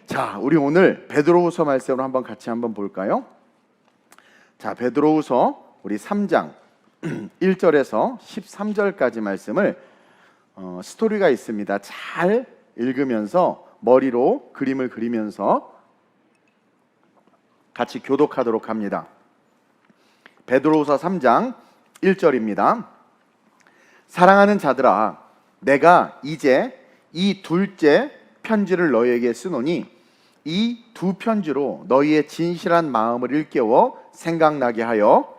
자, 우리 오늘 베드로후서 말씀으로 한번 같이 한번 볼까요? 자, 베드로후서 우리 3장 1절에서 13절까지 말씀을 스토리가 있습니다. 잘 읽으면서 머리로 그림을 그리면서 같이 교독하도록 합니다. 베드로후서 3장 1절입니다. 사랑하는 자들아, 내가 이제 이 둘째 편지를 너희에게 쓰노니 이 두 편지로 너희의 진실한 마음을 일깨워 생각나게 하여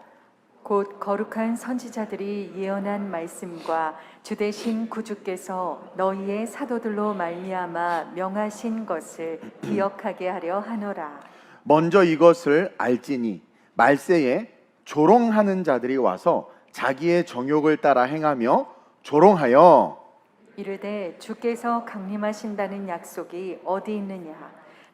곧 거룩한 선지자들이 예언한 말씀과 주되신 구주께서 너희의 사도들로 말미암아 명하신 것을 기억하게 하려 하노라. 먼저 이것을 알지니 말세에 조롱하는 자들이 와서 자기의 정욕을 따라 행하며 조롱하여 이르되 주께서 강림하신다는 약속이 어디 있느냐?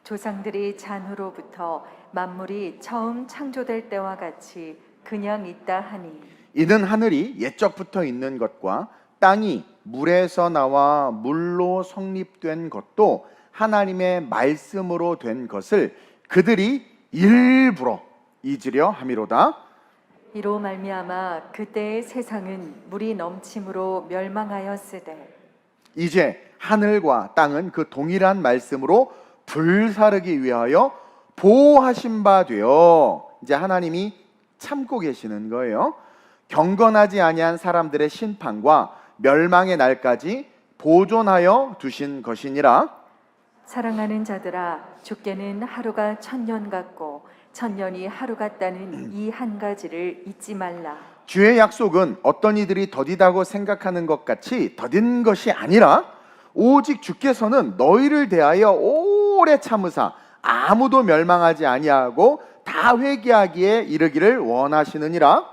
조상들이 잔후로부터 만물이 처음 창조될 때와 같이 그냥 있다 하니 이는 하늘이 옛적부터 있는 것과 땅이 물에서 나와 물로 성립된 것도 하나님의 말씀으로 된 것을 그들이 일부러 잊으려 함이로다. 이로 말미암아 그때의 세상은 물이 넘침으로 멸망하였으되 이제 하늘과 땅은 그 동일한 말씀으로 불사르기 위하여 보호하신 바 되어 이제 하나님이 참고 계시는 거예요. 경건하지 아니한 사람들의 심판과 멸망의 날까지 보존하여 두신 것이니라. 사랑하는 자들아, 주께는 하루가 1000년 같고 1000년이 하루 같다는 이 한 가지를 잊지 말라. 주의 약속은 어떤 이들이 더디다고 생각하는 것 같이 더딘 것이 아니라 오직 주께서는 너희를 대하여 오래 참으사 아무도 멸망하지 아니하고 다 회개하기에 이르기를 원하시느니라.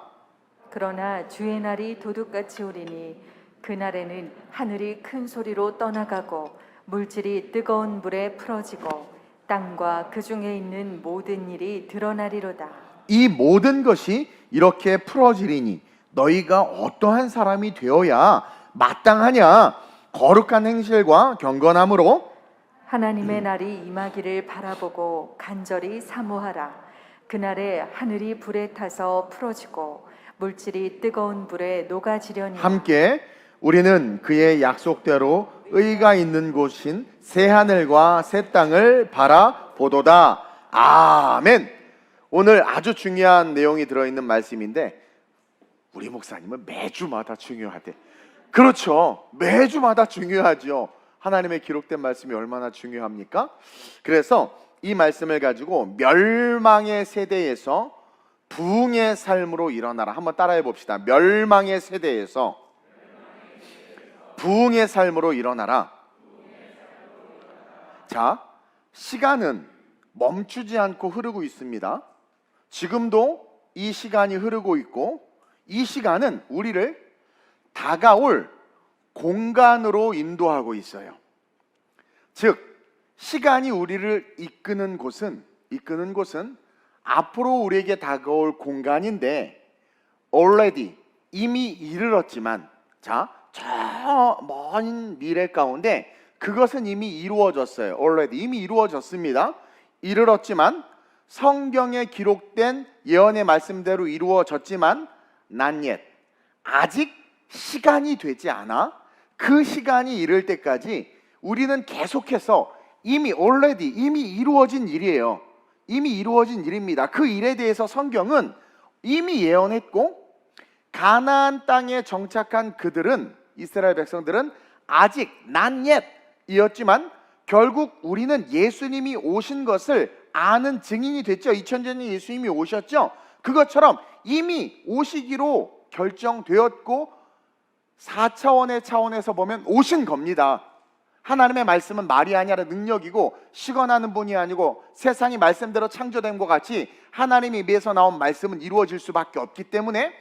그러나 주의 날이 도둑같이 오리니 그날에는 하늘이 큰 소리로 떠나가고 물질이 뜨거운 불에 풀어지고 땅과 그 중에 있는 모든 일이 드러나리로다. 이 모든 것이 이렇게 풀어지리니 너희가 어떠한 사람이 되어야 마땅하냐? 거룩한 행실과 경건함으로 하나님의 날이 임하기를 바라보고 간절히 사모하라. 그날에 하늘이 불에 타서 풀어지고 물질이 뜨거운 불에 녹아지려니 함께 우리는 그의 약속대로 의가 있는 곳인 새 하늘과 새 땅을 바라보도다. 아멘. 오늘 아주 중요한 내용이 들어있는 말씀인데 우리 목사님은 매주마다 중요하대. 그렇죠. 매주마다 중요하죠. 하나님의 기록된 말씀이 얼마나 중요합니까? 그래서 이 말씀을 가지고 멸망의 세대에서 부흥의 삶으로 일어나라. 한번 따라해 봅시다. 멸망의 세대에서 부흥의 삶으로 일어나라. 자, 시간은 멈추지 않고 흐르고 있습니다. 지금도 이 시간이 흐르고 있고 이 시간은 우리를 다가올 공간으로 인도하고 있어요. 즉, 시간이 우리를 이끄는 곳은 앞으로 우리에게 다가올 공간인데 already 이미 이르렀지만 자, 저 먼 미래 가운데 그것은 이미 이루어졌어요. already 이미 이루어졌습니다. 이르렀지만 성경에 기록된 예언의 말씀대로 이루어졌지만 not yet 아직 시간이 되지 않아. 그 시간이 이를 때까지 우리는 계속해서 이미 already 이미 이루어진 일이에요. 이미 이루어진 일입니다. 그 일에 대해서 성경은 이미 예언했고 가나안 땅에 정착한 그들은 이스라엘 백성들은 아직 not yet 이었지만 결국 우리는 예수님이 오신 것을 아는 증인이 됐죠. 2000년 전에 예수님이 오셨죠. 그것처럼 이미 오시기로 결정되었고 4차원의 차원에서 보면 오신 겁니다. 하나님의 말씀은 말이 아니라 능력이고 시건하는 분이 아니고 세상이 말씀대로 창조된 것 같이 하나님의 입에서 나온 말씀은 이루어질 수밖에 없기 때문에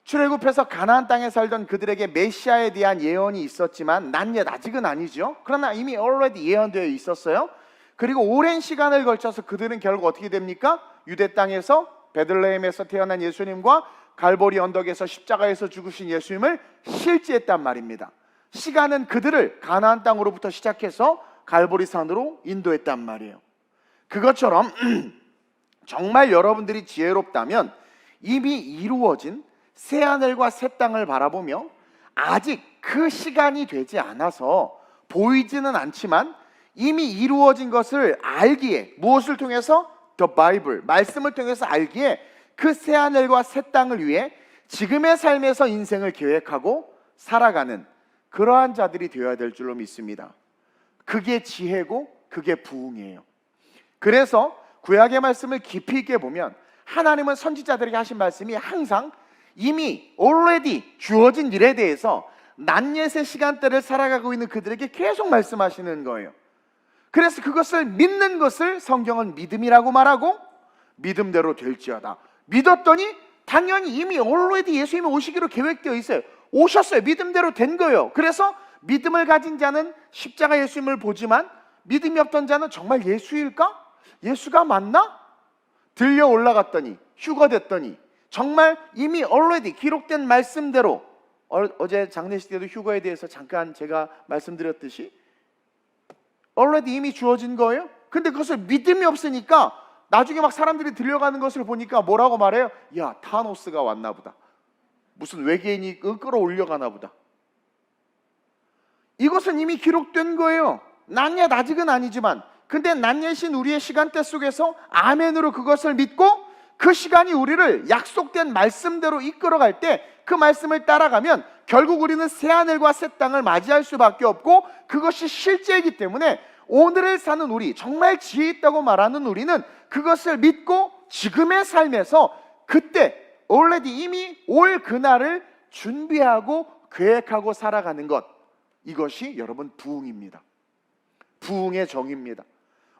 출애굽해서 가나안 땅에 살던 그들에게 메시아에 대한 예언이 있었지만 not yet 아직은 아니죠. 그러나 이미 already 예언되어 있었어요. 그리고 오랜 시간을 걸쳐서 그들은 결국 어떻게 됩니까? 유대 땅에서 베들레헴에서 태어난 예수님과 갈보리 언덕에서 십자가에서 죽으신 예수님을 실제했단 말입니다. 시간은 그들을 가나안 땅으로부터 시작해서 갈보리산으로 인도했단 말이에요. 그것처럼 정말 여러분들이 지혜롭다면 이미 이루어진 새하늘과 새 땅을 바라보며 아직 그 시간이 되지 않아서 보이지는 않지만 이미 이루어진 것을 알기에, 무엇을 통해서? The Bible, 말씀을 통해서 알기에 그 새하늘과 새 땅을 위해 지금의 삶에서 인생을 계획하고 살아가는 그러한 자들이 되어야 될 줄로 믿습니다. 그게 지혜고 그게 부흥이에요. 그래서 구약의 말씀을 깊이 있게 보면 하나님은 선지자들에게 하신 말씀이 항상 이미 already 주어진 일에 대해서 낮예의 시간대를 살아가고 있는 그들에게 계속 말씀하시는 거예요. 그래서 그것을 믿는 것을 성경은 믿음이라고 말하고 믿음대로 될지어다. 믿었더니 당연히 이미 already 예수님이 오시기로 계획되어 있어요. 오셨어요. 믿음대로 된 거예요. 그래서 믿음을 가진 자는 십자가 예수님을 보지만 믿음이 없던 자는 정말 예수일까? 예수가 맞나? 들려 올라갔더니 휴거 됐더니 정말 이미 already 기록된 말씀대로 어제 장례식 때도 휴거에 대해서 잠깐 제가 말씀드렸듯이 already 이미 주어진 거예요. 근데 그것을 믿음이 없으니까 나중에 막 사람들이 들려가는 것을 보니까 뭐라고 말해요? 야, 타노스가 왔나 보다. 무슨 외계인이 끌어올려가나 보다. 이것은 이미 기록된 거예요. 낮낮 아직은 아니지만, 근데 낮낮인 우리의 시간대 속에서 아멘으로 그것을 믿고 그 시간이 우리를 약속된 말씀대로 이끌어갈 때 그 말씀을 따라가면 결국 우리는 새하늘과 새 땅을 맞이할 수밖에 없고 그것이 실제이기 때문에 오늘을 사는 우리, 정말 지혜 있다고 말하는 우리는 그것을 믿고 지금의 삶에서 그때 already 이미 올 그날을 준비하고 계획하고 살아가는 것, 이것이 여러분 부흥입니다. 부흥의 정의입니다.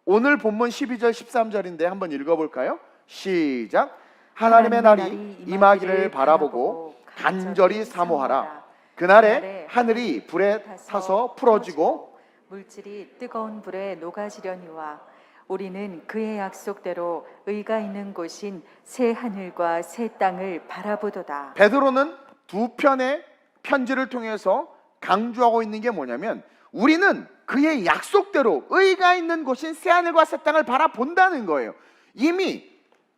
오늘 본문 12절 13절인데 한번 읽어볼까요? 시작. 하나님의 날이 임하기를 바라보고 간절히 사모하라. 그날에 하늘이 불에 타서 풀어지고 물질이 뜨거운 불에 녹아지려니와 우리는 그의 약속대로 의가 있는 곳인 새 하늘과 새 땅을 바라보도다. 베드로는 두 편의 편지를 통해서 강조하고 있는 게 뭐냐면 우리는 그의 약속대로 의가 있는 곳인 새 하늘과 새 땅을 바라본다는 거예요. 이미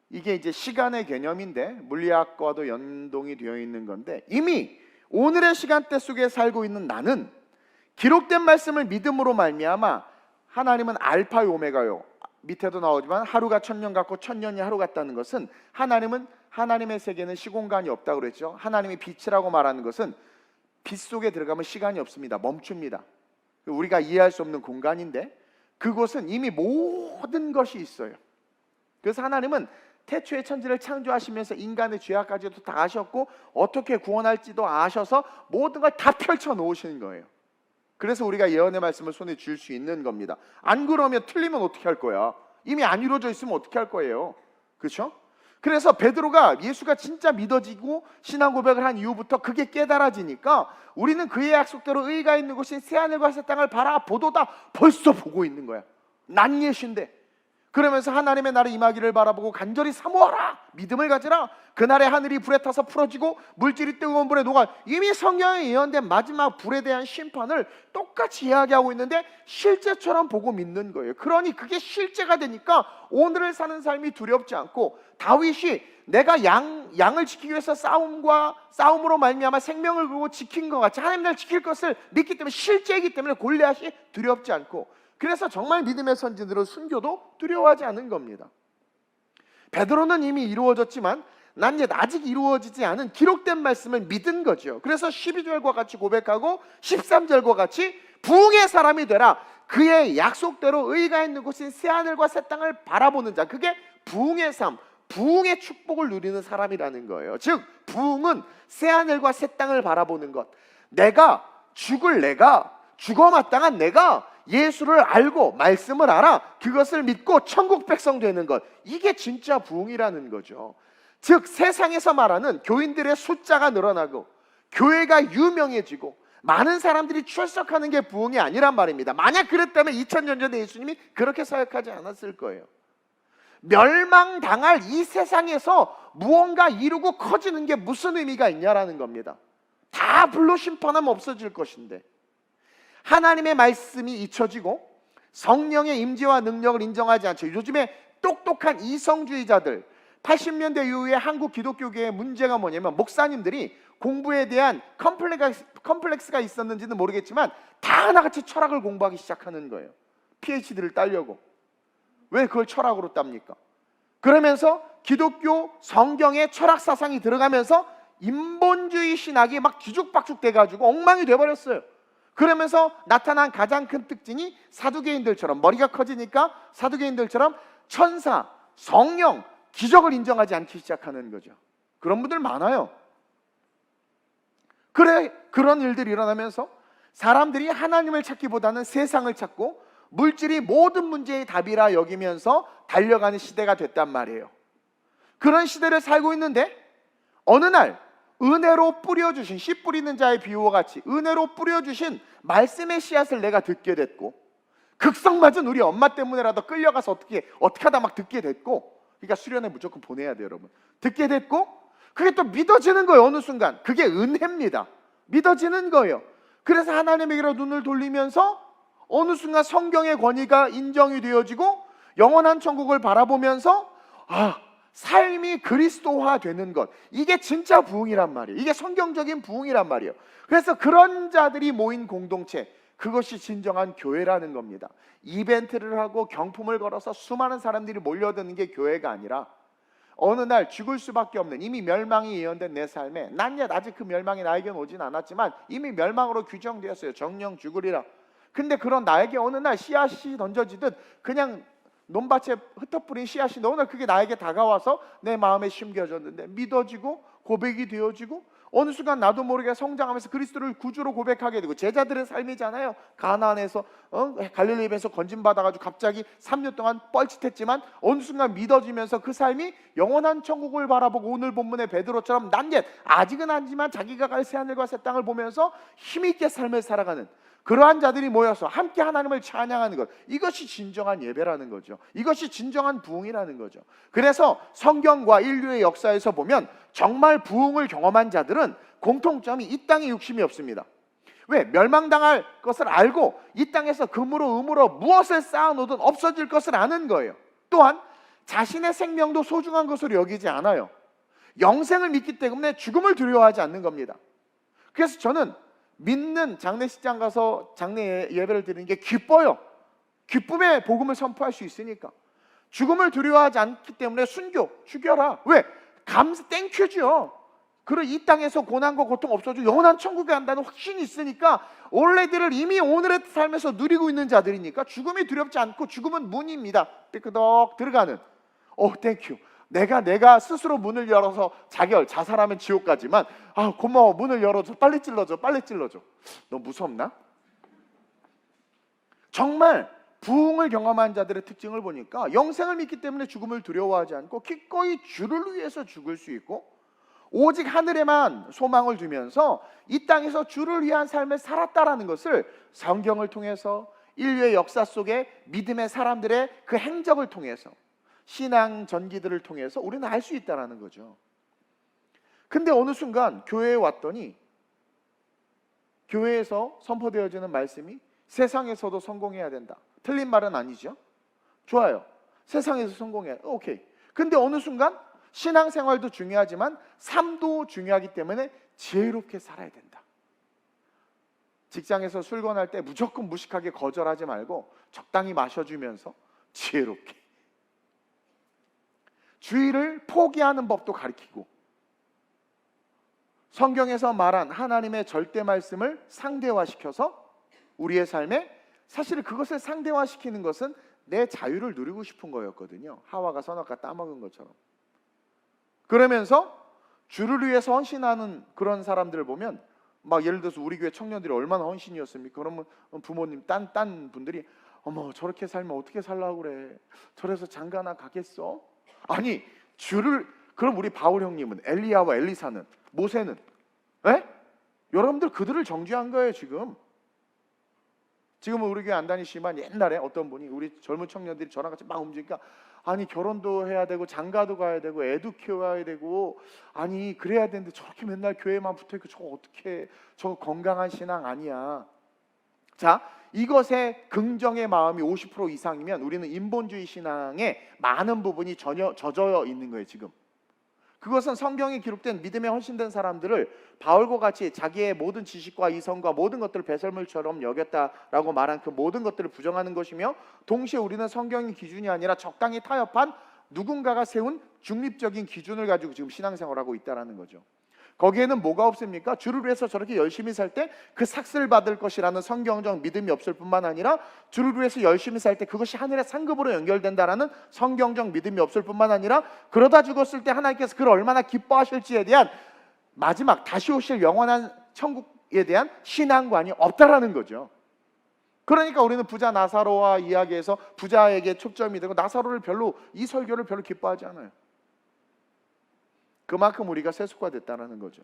이게 이제 시간의 개념인데 물리학과도 연동이 되어 있는 건데 이미 오늘의 시간대 속에 살고 있는 나는 기록된 말씀을 믿음으로 말미암아 하나님은 알파요 오메가요. 밑에도 나오지만 하루가 1000년 같고 1000년이 하루 같다는 것은 하나님의 세계는 시공간이 없다고 그랬죠. 하나님이 빛이라고 말하는 것은 빛 속에 들어가면 시간이 없습니다. 멈춥니다. 우리가 이해할 수 없는 공간인데 그곳은 이미 모든 것이 있어요. 그래서 하나님은 태초에 천지를 창조하시면서 인간의 죄악까지도 다 아셨고 어떻게 구원할지도 아셔서 모든 걸 다 펼쳐 놓으시는 거예요. 그래서 우리가 예언의 말씀을 손에 쥘 수 있는 겁니다. 안 그러면 틀리면 어떻게 할 거야? 이미 안 이루어져 있으면 어떻게 할 거예요? 그렇죠? 그래서 베드로가 예수가 진짜 믿어지고 신앙 고백을 한 이후부터 그게 깨달아지니까 우리는 그의 약속대로 의가 있는 곳인 새하늘과 새 땅을 바라보도다. 벌써 보고 있는 거야. 낮예신데. 그러면서 하나님의 날이 임하기를 바라보고 간절히 사모하라. 믿음을 가지라. 그날에 하늘이 불에 타서 풀어지고 물질이 뜨거운 불에 녹아. 이미 성경에 예언된 마지막 불에 대한 심판을 똑같이 이야기하고 있는데 실제처럼 보고 믿는 거예요. 그러니 그게 실제가 되니까 오늘을 사는 삶이 두렵지 않고 다윗이 내가 양을 지키기 위해서 싸움으로 말미암아 생명을 걸고 지킨 것 같이 하나님 날 지킬 것을 믿기 때문에 실제이기 때문에 골리앗이 두렵지 않고 그래서 정말 믿음의 선진으로 순교도 두려워하지 않은 겁니다. 베드로는 이미 이루어졌지만 난 이제 아직 이루어지지 않은 기록된 말씀을 믿은 거죠. 그래서 12절과 같이 고백하고 13절과 같이 부흥의 사람이 되라. 그의 약속대로 의가 있는 곳인 새하늘과 새 땅을 바라보는 자, 그게 부흥의 삶, 부흥의 축복을 누리는 사람이라는 거예요. 즉 부흥은 새하늘과 새 땅을 바라보는 것. 내가 죽어마땅한 내가 예수를 알고 말씀을 알아 그것을 믿고 천국 백성 되는 것, 이게 진짜 부흥이라는 거죠. 즉 세상에서 말하는 교인들의 숫자가 늘어나고 교회가 유명해지고 많은 사람들이 출석하는 게 부흥이 아니란 말입니다. 만약 그랬다면 2000년 전에 예수님이 그렇게 사역하지 않았을 거예요. 멸망당할 이 세상에서 무언가 이루고 커지는 게 무슨 의미가 있냐라는 겁니다. 다 불로 심판하면 없어질 것인데 하나님의 말씀이 잊혀지고 성령의 임재와 능력을 인정하지 않죠. 요즘에 똑똑한 이성주의자들, 80년대 이후에 한국 기독교계의 문제가 뭐냐면 목사님들이 공부에 대한 컴플렉스가 있었는지는 모르겠지만 다 하나같이 철학을 공부하기 시작하는 거예요. PhD를 따려고. 왜 그걸 철학으로 땁니까? 그러면서 기독교 성경의 철학 사상이 들어가면서 인본주의 신학이 막 뒤죽박죽 돼가지고 엉망이 돼버렸어요. 그러면서 나타난 가장 큰 특징이 사두개인들처럼, 머리가 커지니까 사두개인들처럼 천사, 성령, 기적을 인정하지 않기 시작하는 거죠. 그런 분들 많아요. 그런 일들이 일어나면서 사람들이 하나님을 찾기보다는 세상을 찾고 물질이 모든 문제의 답이라 여기면서 달려가는 시대가 됐단 말이에요. 그런 시대를 살고 있는데 어느 날 은혜로 뿌려주신, 씨 뿌리는 자의 비유와 같이 은혜로 뿌려주신 말씀의 씨앗을 내가 듣게 됐고, 극성맞은 우리 엄마 때문에라도 끌려가서 어떻게 하다 막 듣게 됐고, 그러니까 수련회 무조건 보내야 돼요 여러분. 듣게 됐고 그게 또 믿어지는 거예요. 어느 순간 그게 은혜입니다. 믿어지는 거예요. 그래서 하나님에게로 눈을 돌리면서 어느 순간 성경의 권위가 인정이 되어지고 영원한 천국을 바라보면서 삶이 그리스도화 되는 것, 이게 진짜 부흥이란 말이에요. 이게 성경적인 부흥이란 말이에요. 그래서 그런 자들이 모인 공동체, 그것이 진정한 교회라는 겁니다. 이벤트를 하고 경품을 걸어서 수많은 사람들이 몰려드는 게 교회가 아니라 어느 날 죽을 수밖에 없는, 이미 멸망이 예언된 내 삶에, 난 아직 그 멸망이 나에게는 오진 않았지만 이미 멸망으로 규정되었어요. 정령 죽으리라. 근데 그런 나에게 어느 날 씨앗이 던져지듯 그냥 논밭에 흩어뿌린 씨앗이 어느 날 그게 나에게 다가와서 내 마음에 심겨졌는데 믿어지고 고백이 되어지고 어느 순간 나도 모르게 성장하면서 그리스도를 구주로 고백하게 되고, 제자들의 삶이잖아요. 가나안에서 갈릴리에서 건진받아가지고 갑자기 3년 동안 뻘짓했지만 어느 순간 믿어지면서 그 삶이 영원한 천국을 바라보고 오늘 본문의 베드로처럼 난 아직은 아니지만 자기가 갈 새하늘과 새 땅을 보면서 힘있게 삶을 살아가는 그러한 자들이 모여서 함께 하나님을 찬양하는 것, 이것이 진정한 예배라는 거죠. 이것이 진정한 부흥이라는 거죠. 그래서 성경과 인류의 역사에서 보면 정말 부흥을 경험한 자들은 공통점이 이 땅에 욕심이 없습니다. 왜? 멸망당할 것을 알고 이 땅에서 금으로 음으로 무엇을 쌓아놓든 없어질 것을 아는 거예요. 또한 자신의 생명도 소중한 것으로 여기지 않아요. 영생을 믿기 때문에 죽음을 두려워하지 않는 겁니다. 그래서 저는 믿는 장례식장 가서 장례 예배를 드리는 게 기뻐요. 기쁨의 복음을 선포할 수 있으니까. 죽음을 두려워하지 않기 때문에 순교, 죽여라. 왜? 땡큐죠. 그리고 이 땅에서 고난과 고통 없어지고 영원한 천국에 간다는 확신이 있으니까 원래들을 이미 오늘의 삶에서 누리고 있는 자들이니까 죽음이 두렵지 않고, 죽음은 문입니다. 삐끄덕 들어가는. 땡큐. 내가 스스로 문을 열어서 자살하면 지옥 가지만 고마워, 문을 열어줘, 빨리 찔러줘. 너 무섭나? 정말 부흥을 경험한 자들의 특징을 보니까 영생을 믿기 때문에 죽음을 두려워하지 않고 기꺼이 주를 위해서 죽을 수 있고, 오직 하늘에만 소망을 두면서 이 땅에서 주를 위한 삶을 살았다라는 것을 성경을 통해서, 인류의 역사 속에 믿음의 사람들의 그 행적을 통해서, 신앙 전기들을 통해서 우리는 알 수 있다는 거죠. 근데 어느 순간 교회에 왔더니 교회에서 선포되어지는 말씀이 세상에서도 성공해야 된다. 틀린 말은 아니죠. 좋아요. 세상에서 성공해야 돼. 오케이. 근데 어느 순간 신앙생활도 중요하지만 삶도 중요하기 때문에 지혜롭게 살아야 된다. 직장에서 술 권할 때 무조건 무식하게 거절하지 말고 적당히 마셔주면서 지혜롭게, 주의를 포기하는 법도 가르치고, 성경에서 말한 하나님의 절대 말씀을 상대화시켜서 우리의 삶에, 사실 그것을 상대화시키는 것은 내 자유를 누리고 싶은 거였거든요. 하와가 선악과 따먹은 것처럼. 그러면서 주를 위해서 헌신하는 그런 사람들을 보면, 막 예를 들어서 우리 교회 청년들이 얼마나 헌신이었습니까? 그러면 부모님, 딴 분들이 어머 저렇게 살면 어떻게 살라고 그래, 저래서 장가나 가겠어? 아니 그럼 우리 바울 형님은, 엘리야와 엘리사는, 모세는, 여러분들 그들을 정죄한 거예요. 지금은 우리 교회 안 다니시지만 옛날에 어떤 분이, 우리 젊은 청년들이 저랑 같이 막 움직이니까, 아니 결혼도 해야 되고 장가도 가야 되고 애도 키워야 되고, 아니 그래야 되는데 저렇게 맨날 교회만 붙어있고 저거 어떻게, 저거 건강한 신앙 아니야. 자, 이것에 긍정의 마음이 50% 이상이면 우리는 인본주의 신앙의 많은 부분이 전혀 젖어 있는 거예요. 지금 그것은 성경에 기록된 믿음에 헌신된 사람들을 바울과 같이 자기의 모든 지식과 이성과 모든 것들을 배설물처럼 여겼다라고 말한 그 모든 것들을 부정하는 것이며, 동시에 우리는 성경의 기준이 아니라 적당히 타협한 누군가가 세운 중립적인 기준을 가지고 지금 신앙생활하고 있다는 거죠. 거기에는 뭐가 없습니까? 주를 위해서 저렇게 열심히 살 때 그 삭슬 받을 것이라는 성경적 믿음이 없을 뿐만 아니라, 주를 위해서 열심히 살 때 그것이 하늘의 상급으로 연결된다라는 성경적 믿음이 없을 뿐만 아니라, 그러다 죽었을 때 하나님께서 그를 얼마나 기뻐하실지에 대한 마지막 다시 오실 영원한 천국에 대한 신앙관이 없다라는 거죠. 그러니까 우리는 부자 나사로와 이야기해서 부자에게 초점이 되고 나사로를 별로, 이 설교를 별로 기뻐하지 않아요. 그만큼 우리가 세속화됐다는 거죠.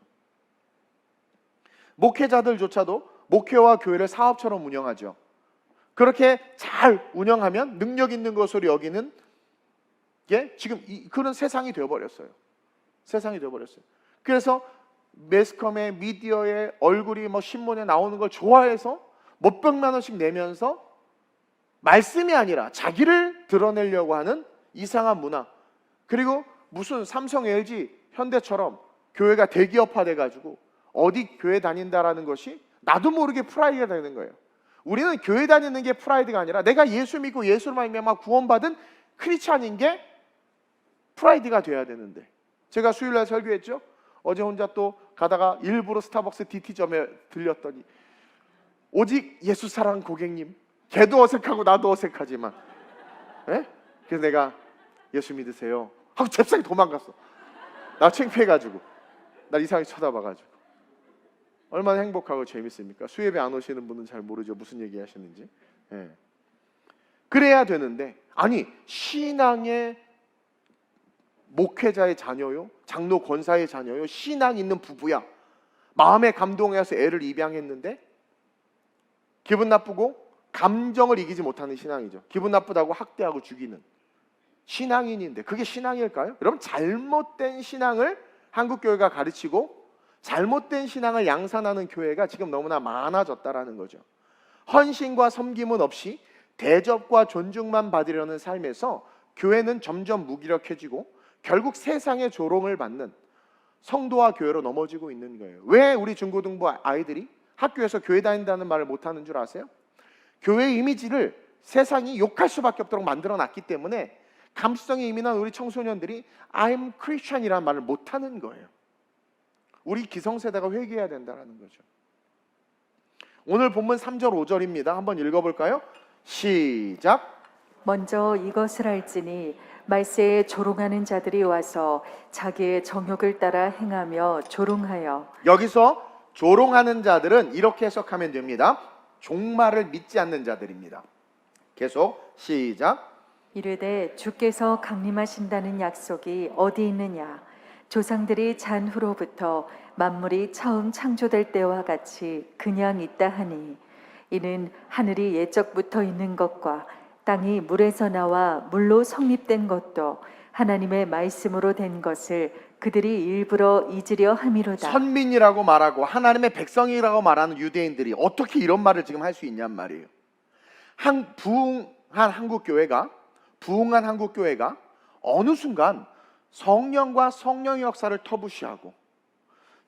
목회자들조차도 목회와 교회를 사업처럼 운영하죠. 그렇게 잘 운영하면 능력 있는 것으로 여기는 게 지금 그런 세상이 되어버렸어요. 세상이 되어버렸어요. 그래서 매스컴에, 미디어에, 얼굴이 신문에 나오는 걸 좋아해서 몇백만 원씩 내면서 말씀이 아니라 자기를 드러내려고 하는 이상한 문화. 그리고 무슨 삼성, LG, 현대처럼 교회가 대기업화 돼가지고 어디 교회 다닌다라는 것이 나도 모르게 프라이드가 되는 거예요. 우리는 교회 다니는 게 프라이드가 아니라 내가 예수 믿고 예수로 말미암아 구원받은 크리스찬인 게 프라이드가 돼야 되는데, 제가 수요일날 설교했죠. 어제 혼자 또 가다가 일부러 스타벅스 DT점에 들렸더니 오직 예수 사랑 고객님, 걔도 어색하고 나도 어색하지만, 에? 그래서 내가 예수 믿으세요 하고 잽싸게 도망갔어. 나 창피해가지고, 날 이상하게 쳐다봐가지고. 얼마나 행복하고 재밌습니까? 수예배 안 오시는 분은 잘 모르죠, 무슨 얘기 하시는지. 예. 그래야 되는데, 아니 신앙의 목회자의 자녀요, 장로 권사의 자녀요, 신앙 있는 부부야, 마음에 감동해서 애를 입양했는데 기분 나쁘고 감정을 이기지 못하는 신앙이죠. 기분 나쁘다고 학대하고 죽이는 신앙인인데 그게 신앙일까요? 여러분, 잘못된 신앙을 한국교회가 가르치고 잘못된 신앙을 양산하는 교회가 지금 너무나 많아졌다라는 거죠. 헌신과 섬김은 없이 대접과 존중만 받으려는 삶에서 교회는 점점 무기력해지고 결국 세상의 조롱을 받는 성도와 교회로 넘어지고 있는 거예요. 왜 우리 중고등부 아이들이 학교에서 교회 다닌다는 말을 못하는 줄 아세요? 교회의 이미지를 세상이 욕할 수밖에 없도록 만들어놨기 때문에 감수성이 예민한 우리 청소년들이 I'm Christian이라는 말을 못하는 거예요. 우리 기성세대가 회개해야 된다는 거죠. 오늘 본문 3절 5절입니다. 한번 읽어볼까요? 시작. 먼저 이것을 알지니 말세에 조롱하는 자들이 와서 자기의 정욕을 따라 행하며 조롱하여. 여기서 조롱하는 자들은 이렇게 해석하면 됩니다. 종말을 믿지 않는 자들입니다. 계속 시작. 이르되 주께서 강림하신다는 약속이 어디 있느냐? 조상들이 잔 후로부터 만물이 처음 창조될 때와 같이 그냥 있다 하니, 이는 하늘이 옛적부터 있는 것과 땅이 물에서 나와 물로 성립된 것도 하나님의 말씀으로 된 것을 그들이 일부러 잊으려 함이로다. 선민이라고 말하고 하나님의 백성이라고 말하는 유대인들이 어떻게 이런 말을 지금 할 수 있냔 말이에요. 부흥한 한국 교회가 어느 순간 성령과 성령의 역사를 터부시하고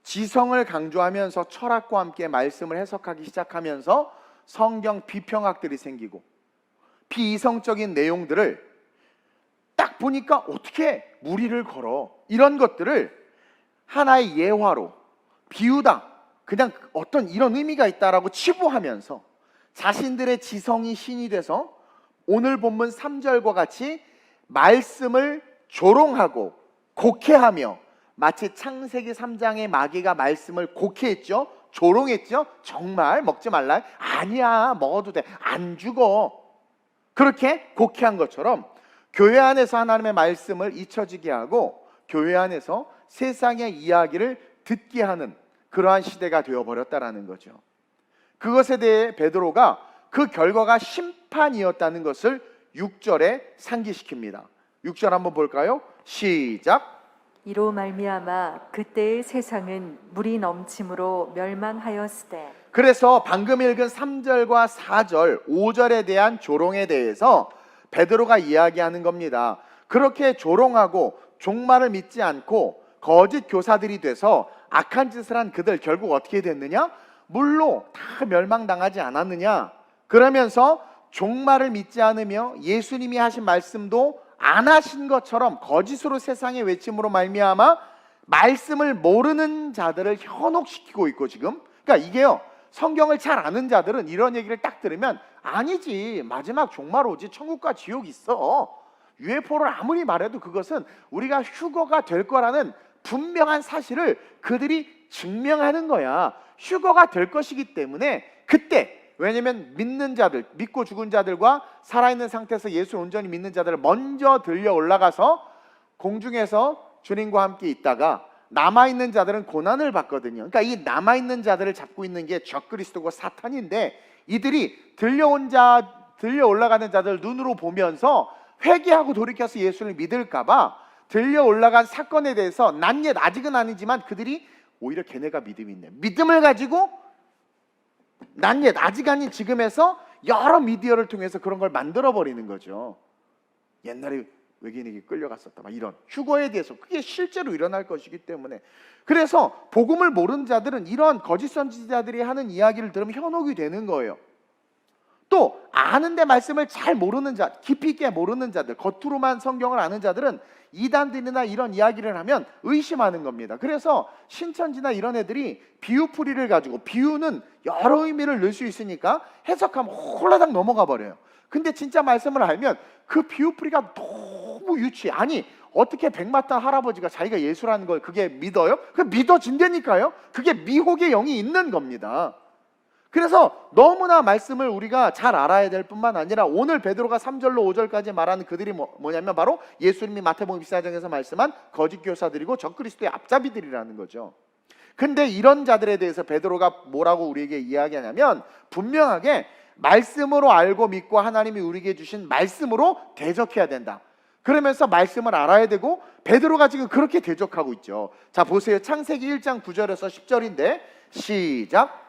지성을 강조하면서 철학과 함께 말씀을 해석하기 시작하면서 성경 비평학들이 생기고 비이성적인 내용들을 딱 보니까 어떻게 무리를 걸어, 이런 것들을 하나의 예화로 비유다, 그냥 어떤 이런 의미가 있다라고 치부하면서 자신들의 지성이 신이 돼서 오늘 본문 3절과 같이 말씀을 조롱하고 곡해하며, 마치 창세기 3장의 마귀가 말씀을 곡해했죠, 조롱했죠. 정말 먹지 말라, 아니야 먹어도 돼, 안 죽어, 그렇게 곡해한 것처럼 교회 안에서 하나님의 말씀을 잊혀지게 하고 교회 안에서 세상의 이야기를 듣게 하는 그러한 시대가 되어버렸다라는 거죠. 그것에 대해 베드로가 그 결과가 심판이었다는 것을 6절에 상기시킵니다. 6절 한번 볼까요? 시작. 이로 말미암아 그때의 세상은 물이 넘침으로 멸망하였으되. 그래서 방금 읽은 3절과 4절, 5절에 대한 조롱에 대해서 베드로가 이야기하는 겁니다. 그렇게 조롱하고 종말을 믿지 않고 거짓 교사들이 돼서 악한 짓을 한 그들 결국 어떻게 됐느냐? 물로 다 멸망당하지 않았느냐? 그러면서 종말을 믿지 않으며 예수님이 하신 말씀도 안 하신 것처럼 거짓으로 세상의 외침으로 말미암아 말씀을 모르는 자들을 현혹시키고 있고, 지금 그러니까 이게요, 성경을 잘 아는 자들은 이런 얘기를 딱 들으면 아니지, 마지막 종말 오지, 천국과 지옥 있어, UFO를 아무리 말해도 그것은 우리가 휴거가 될 거라는 분명한 사실을 그들이 증명하는 거야. 휴거가 될 것이기 때문에 그때, 왜냐면 믿는 자들, 믿고 죽은 자들과 살아있는 상태에서 예수를 온전히 믿는 자들을 먼저 들려 올라가서 공중에서 주님과 함께 있다가 남아있는 자들은 고난을 받거든요. 그러니까 이 남아있는 자들을 잡고 있는 게 적그리스도고 사탄인데, 이들이 들려 올라가는 자들 눈으로 보면서 회개하고 돌이켜서 예수를 믿을까봐 들려 올라간 사건에 대해서 난옛, 아직은 아니지만 그들이 오히려 걔네가 믿음이 있네, 믿음을 가지고 난옛, 아직 아닌 지금에서 여러 미디어를 통해서 그런 걸 만들어 버리는 거죠. 옛날에 외계인에게 끌려갔었다, 막 이런 휴거에 대해서, 그게 실제로 일어날 것이기 때문에. 그래서 복음을 모르는 자들은 이런 거짓 선지자들이 하는 이야기를 들으면 현혹이 되는 거예요. 또 아는데 말씀을 잘 모르는 자, 깊이 있게 모르는 자들, 겉으로만 성경을 아는 자들은 이단들이나 이런 이야기를 하면 의심하는 겁니다. 그래서 신천지나 이런 애들이 비유풀이를 가지고, 비유는 여러 의미를 넣을 수 있으니까 해석하면 홀라당 넘어가 버려요. 근데 진짜 말씀을 알면 그 비유풀이가 너무 유치해. 아니, 어떻게 백마탄 할아버지가 자기가 예수라는 걸 그게 믿어요? 그 믿어진다니까요. 그게 미혹의 영이 있는 겁니다. 그래서 너무나 말씀을 우리가 잘 알아야 될 뿐만 아니라, 오늘 베드로가 3절로 5절까지 말하는 그들이 뭐냐면 바로 예수님이 마태복음 24장에서 말씀한 거짓 교사들이고 적그리스도의 앞잡이들이라는 거죠. 근데 이런 자들에 대해서 베드로가 뭐라고 우리에게 이야기하냐면, 분명하게 말씀으로 알고 믿고 하나님이 우리에게 주신 말씀으로 대적해야 된다. 그러면서 말씀을 알아야 되고, 베드로가 지금 그렇게 대적하고 있죠. 자, 보세요. 창세기 1장 9절에서 10절인데 시작.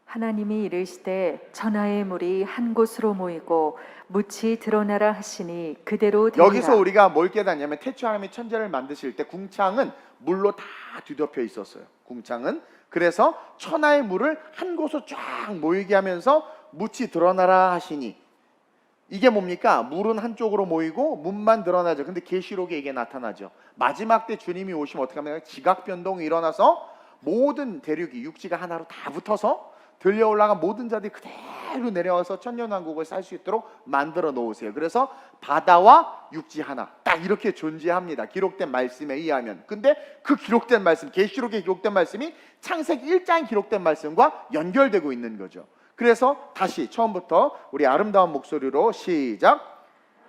하나님이 이르시되 천하의 물이 한 곳으로 모이고 묻이 드러나라 하시니 그대로 되리라. 여기서 우리가 뭘 깨닫냐면, 태초 하나님이 천지를 만드실 때 궁창은 물로 다 뒤덮여 있었어요. 궁창은. 그래서 천하의 물을 한 곳으로 쫙 모이게 하면서 묻이 드러나라 하시니, 이게 뭡니까? 물은 한쪽으로 모이고 묻만 드러나죠. 근데 계시록에 이게 나타나죠. 마지막 때 주님이 오시면 어떻게 하면 지각 변동이 일어나서 모든 대륙이 육지가 하나로 다 붙어서 들려 올라간 모든 자들이 그대로 내려와서 천년왕국을 살 수 있도록 만들어 놓으세요. 그래서 바다와 육지 하나, 딱 이렇게 존재합니다. 기록된 말씀에 의하면. 근데 그 기록된 말씀, 계시록에 기록된 말씀이 창세기 1장에 기록된 말씀과 연결되고 있는 거죠. 그래서 다시 처음부터 우리 아름다운 목소리로 시작.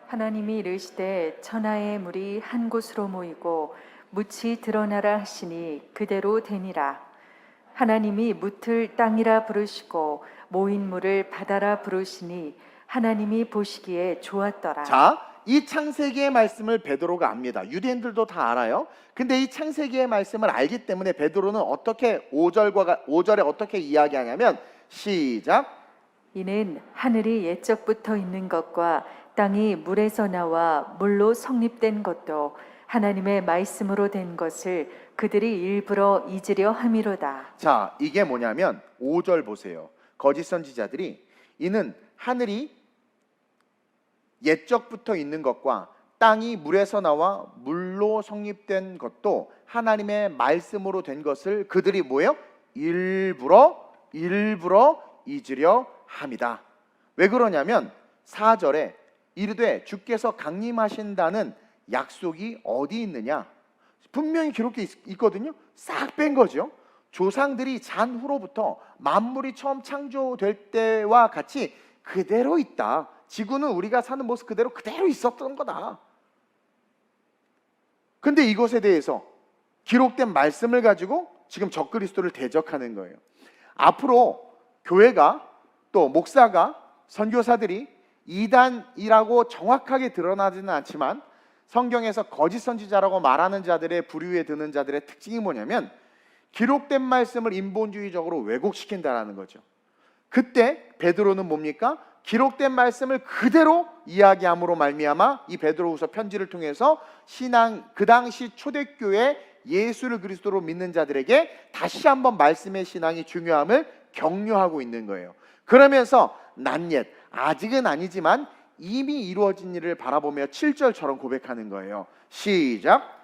하나님이 이르시되 천하의 물이 한 곳으로 모이고 묻이 드러나라 하시니 그대로 되니라. 하나님이 묻을 땅이라 부르시고 모인 물을 바다라 부르시니 하나님이 보시기에 좋았더라. 자, 이 창세기의 말씀을 베드로가 압니다. 유대인들도 다 알아요. 근데 이 창세기의 말씀을 알기 때문에 베드로는 어떻게 5절에 어떻게 이야기하냐면 시작. 이는 하늘이 옛적부터 있는 것과 땅이 물에서 나와 물로 성립된 것도 하나님의 말씀으로 된 것을 그들이 일부러 잊으려 함이로다. 자, 이게 뭐냐면 5절 보세요. 거짓 선지자들이 이는 하늘이 옛적부터 있는 것과 땅이 물에서 나와 물로 성립된 것도 하나님의 말씀으로 된 것을 그들이 뭐예요? 일부러 잊으려 함이다. 왜 그러냐면 4절에 이르되 주께서 강림하신다는 약속이 어디 있느냐? 분명히 기록되어 있거든요. 싹 뺀 거죠. 조상들이 잔 후로부터 만물이 처음 창조될 때와 같이 그대로 있다. 지구는 우리가 사는 모습 그대로 있었던 거다. 근데 이것에 대해서 기록된 말씀을 가지고 지금 적그리스도를 대적하는 거예요. 앞으로 교회가, 또 목사가, 선교사들이 이단이라고 정확하게 드러나지는 않지만 성경에서 거짓 선지자라고 말하는 자들의 부류에 드는 자들의 특징이 뭐냐면 기록된 말씀을 인본주의적으로 왜곡시킨다라는 거죠. 그때 베드로는 뭡니까? 기록된 말씀을 그대로 이야기함으로 말미암아 이 베드로후서 편지를 통해서 그 당시 초대교회 예수를 그리스도로 믿는 자들에게 다시 한번 말씀의 신앙이 중요함을 격려하고 있는 거예요. 그러면서 난 옛, 아직은 아니지만 이미 이루어진 일을 바라보며 7절처럼 고백하는 거예요. 시작.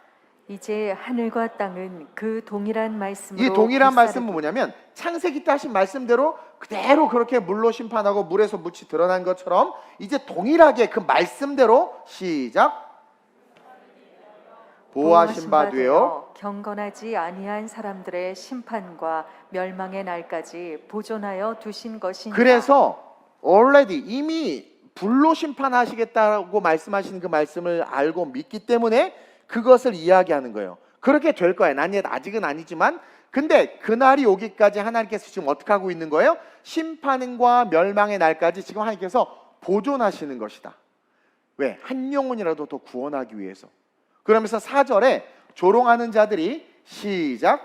이제 하늘과 땅은 그 동일한 말씀으로 이 동일한 불사르기- 말씀은 뭐냐면 창세기 때 하신 말씀대로 그대로 그렇게 물로 심판하고 물에서 묻이 드러난 것처럼 이제 동일하게 그 말씀대로 시작. 보호하신 바 되어 경건하지 아니한 사람들의 심판과 멸망의 날까지 보존하여 두신 것이니라. 그래서 already 이미 불로 심판하시겠다고 말씀하시는 그 말씀을 알고 믿기 때문에 그것을 이야기하는 거예요. 그렇게 될 거예요. 난 아직은 아니지만 근데 그날이 오기까지 하나님께서 지금 어떻게 하고 있는 거예요? 심판과 멸망의 날까지 지금 하나님께서 보존하시는 것이다. 왜? 한 영혼이라도 더 구원하기 위해서. 그러면서 4절에 조롱하는 자들이 시작.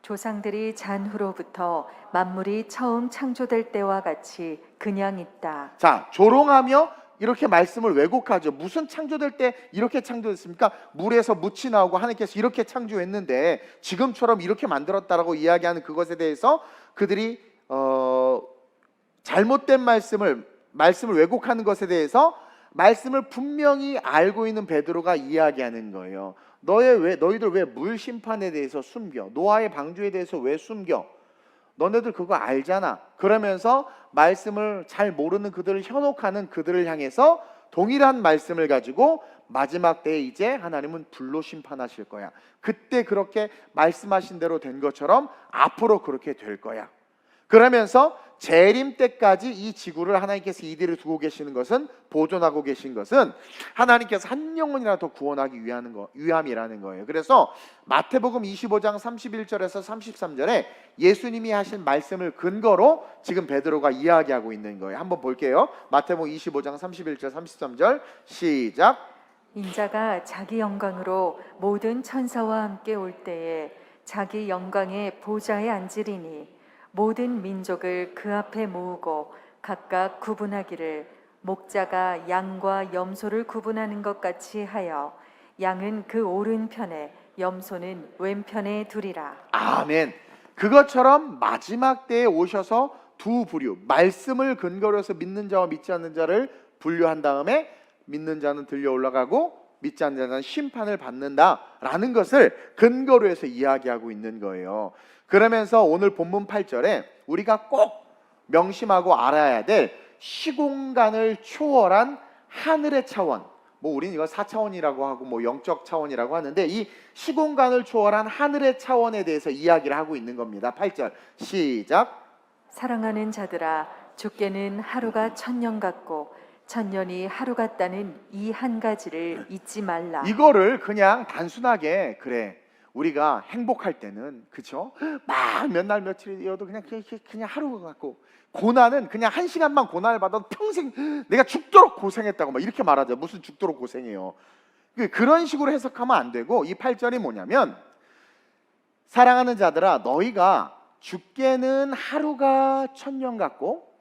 조상들이 잔 후로부터 만물이 처음 창조될 때와 같이 그냥 있다. 자, 조롱하며 이렇게 말씀을 왜곡하죠. 무슨 창조될 때 이렇게 창조됐습니까? 물에서 묻이 나오고 하나님께서 이렇게 창조했는데 지금처럼 이렇게 만들었다라고 이야기하는 그것에 대해서 그들이 잘못된 말씀을 왜곡하는 것에 대해서 말씀을 분명히 알고 있는 베드로가 이야기하는 거예요. 너희들 왜 물 심판에 대해서 숨겨? 노아의 방주에 대해서 왜 숨겨? 너네들 그거 알잖아. 그러면서 말씀을 잘 모르는 그들을 현혹하는 그들을 향해서 동일한 말씀을 가지고 마지막 때에 이제 하나님은 불로 심판하실 거야. 그때 그렇게 말씀하신 대로 된 것처럼 앞으로 그렇게 될 거야. 그러면서 재림 때까지 이 지구를 하나님께서 이대로 두고 계시는 것은, 보존하고 계신 것은 하나님께서 한 영혼이라도 구원하기 위함이라는 거예요. 그래서 마태복음 25장 31절에서 33절에 예수님이 하신 말씀을 근거로 지금 베드로가 이야기하고 있는 거예요. 한번 볼게요. 마태복음 25장 31절 33절 시작. 인자가 자기 영광으로 모든 천사와 함께 올 때에 자기 영광의 보좌에 앉으리니 모든 민족을 그 앞에 모으고 각각 구분하기를 목자가 양과 염소를 구분하는 것 같이 하여 양은 그 오른편에 염소는 왼편에 두리라. 아멘. 그것처럼 마지막 때에 오셔서 두 부류, 말씀을 근거로 해서 믿는 자와 믿지 않는 자를 분류한 다음에 믿는 자는 들려 올라가고 믿지 않는 자는 심판을 받는다라는 것을 근거로 해서 이야기하고 있는 거예요. 그러면서 오늘 본문 8절에 우리가 꼭 명심하고 알아야 될 시공간을 초월한 하늘의 차원, 우리는 이걸 4차원이라고 하고 영적 차원이라고 하는데 이 시공간을 초월한 하늘의 차원에 대해서 이야기를 하고 있는 겁니다. 8절 시작. 사랑하는 자들아, 주께는 하루가 천년 같고 천년이 하루 같다는 이 한 가지를 잊지 말라. 이거를 그냥 단순하게 그래, 우리가 행복할 때는 그쵸? 막 몇 날 며칠이어도 그냥 하루 같고, 고난은 그냥 한 시간만 고난을 받아도 평생 내가 죽도록 고생했다고 막 이렇게 말하죠. 무슨 죽도록 고생해요. 그런 식으로 해석하면 안 되고, 이 8절이 뭐냐면 사랑하는 자들아, 너희가 죽게는 하루가 천년 같고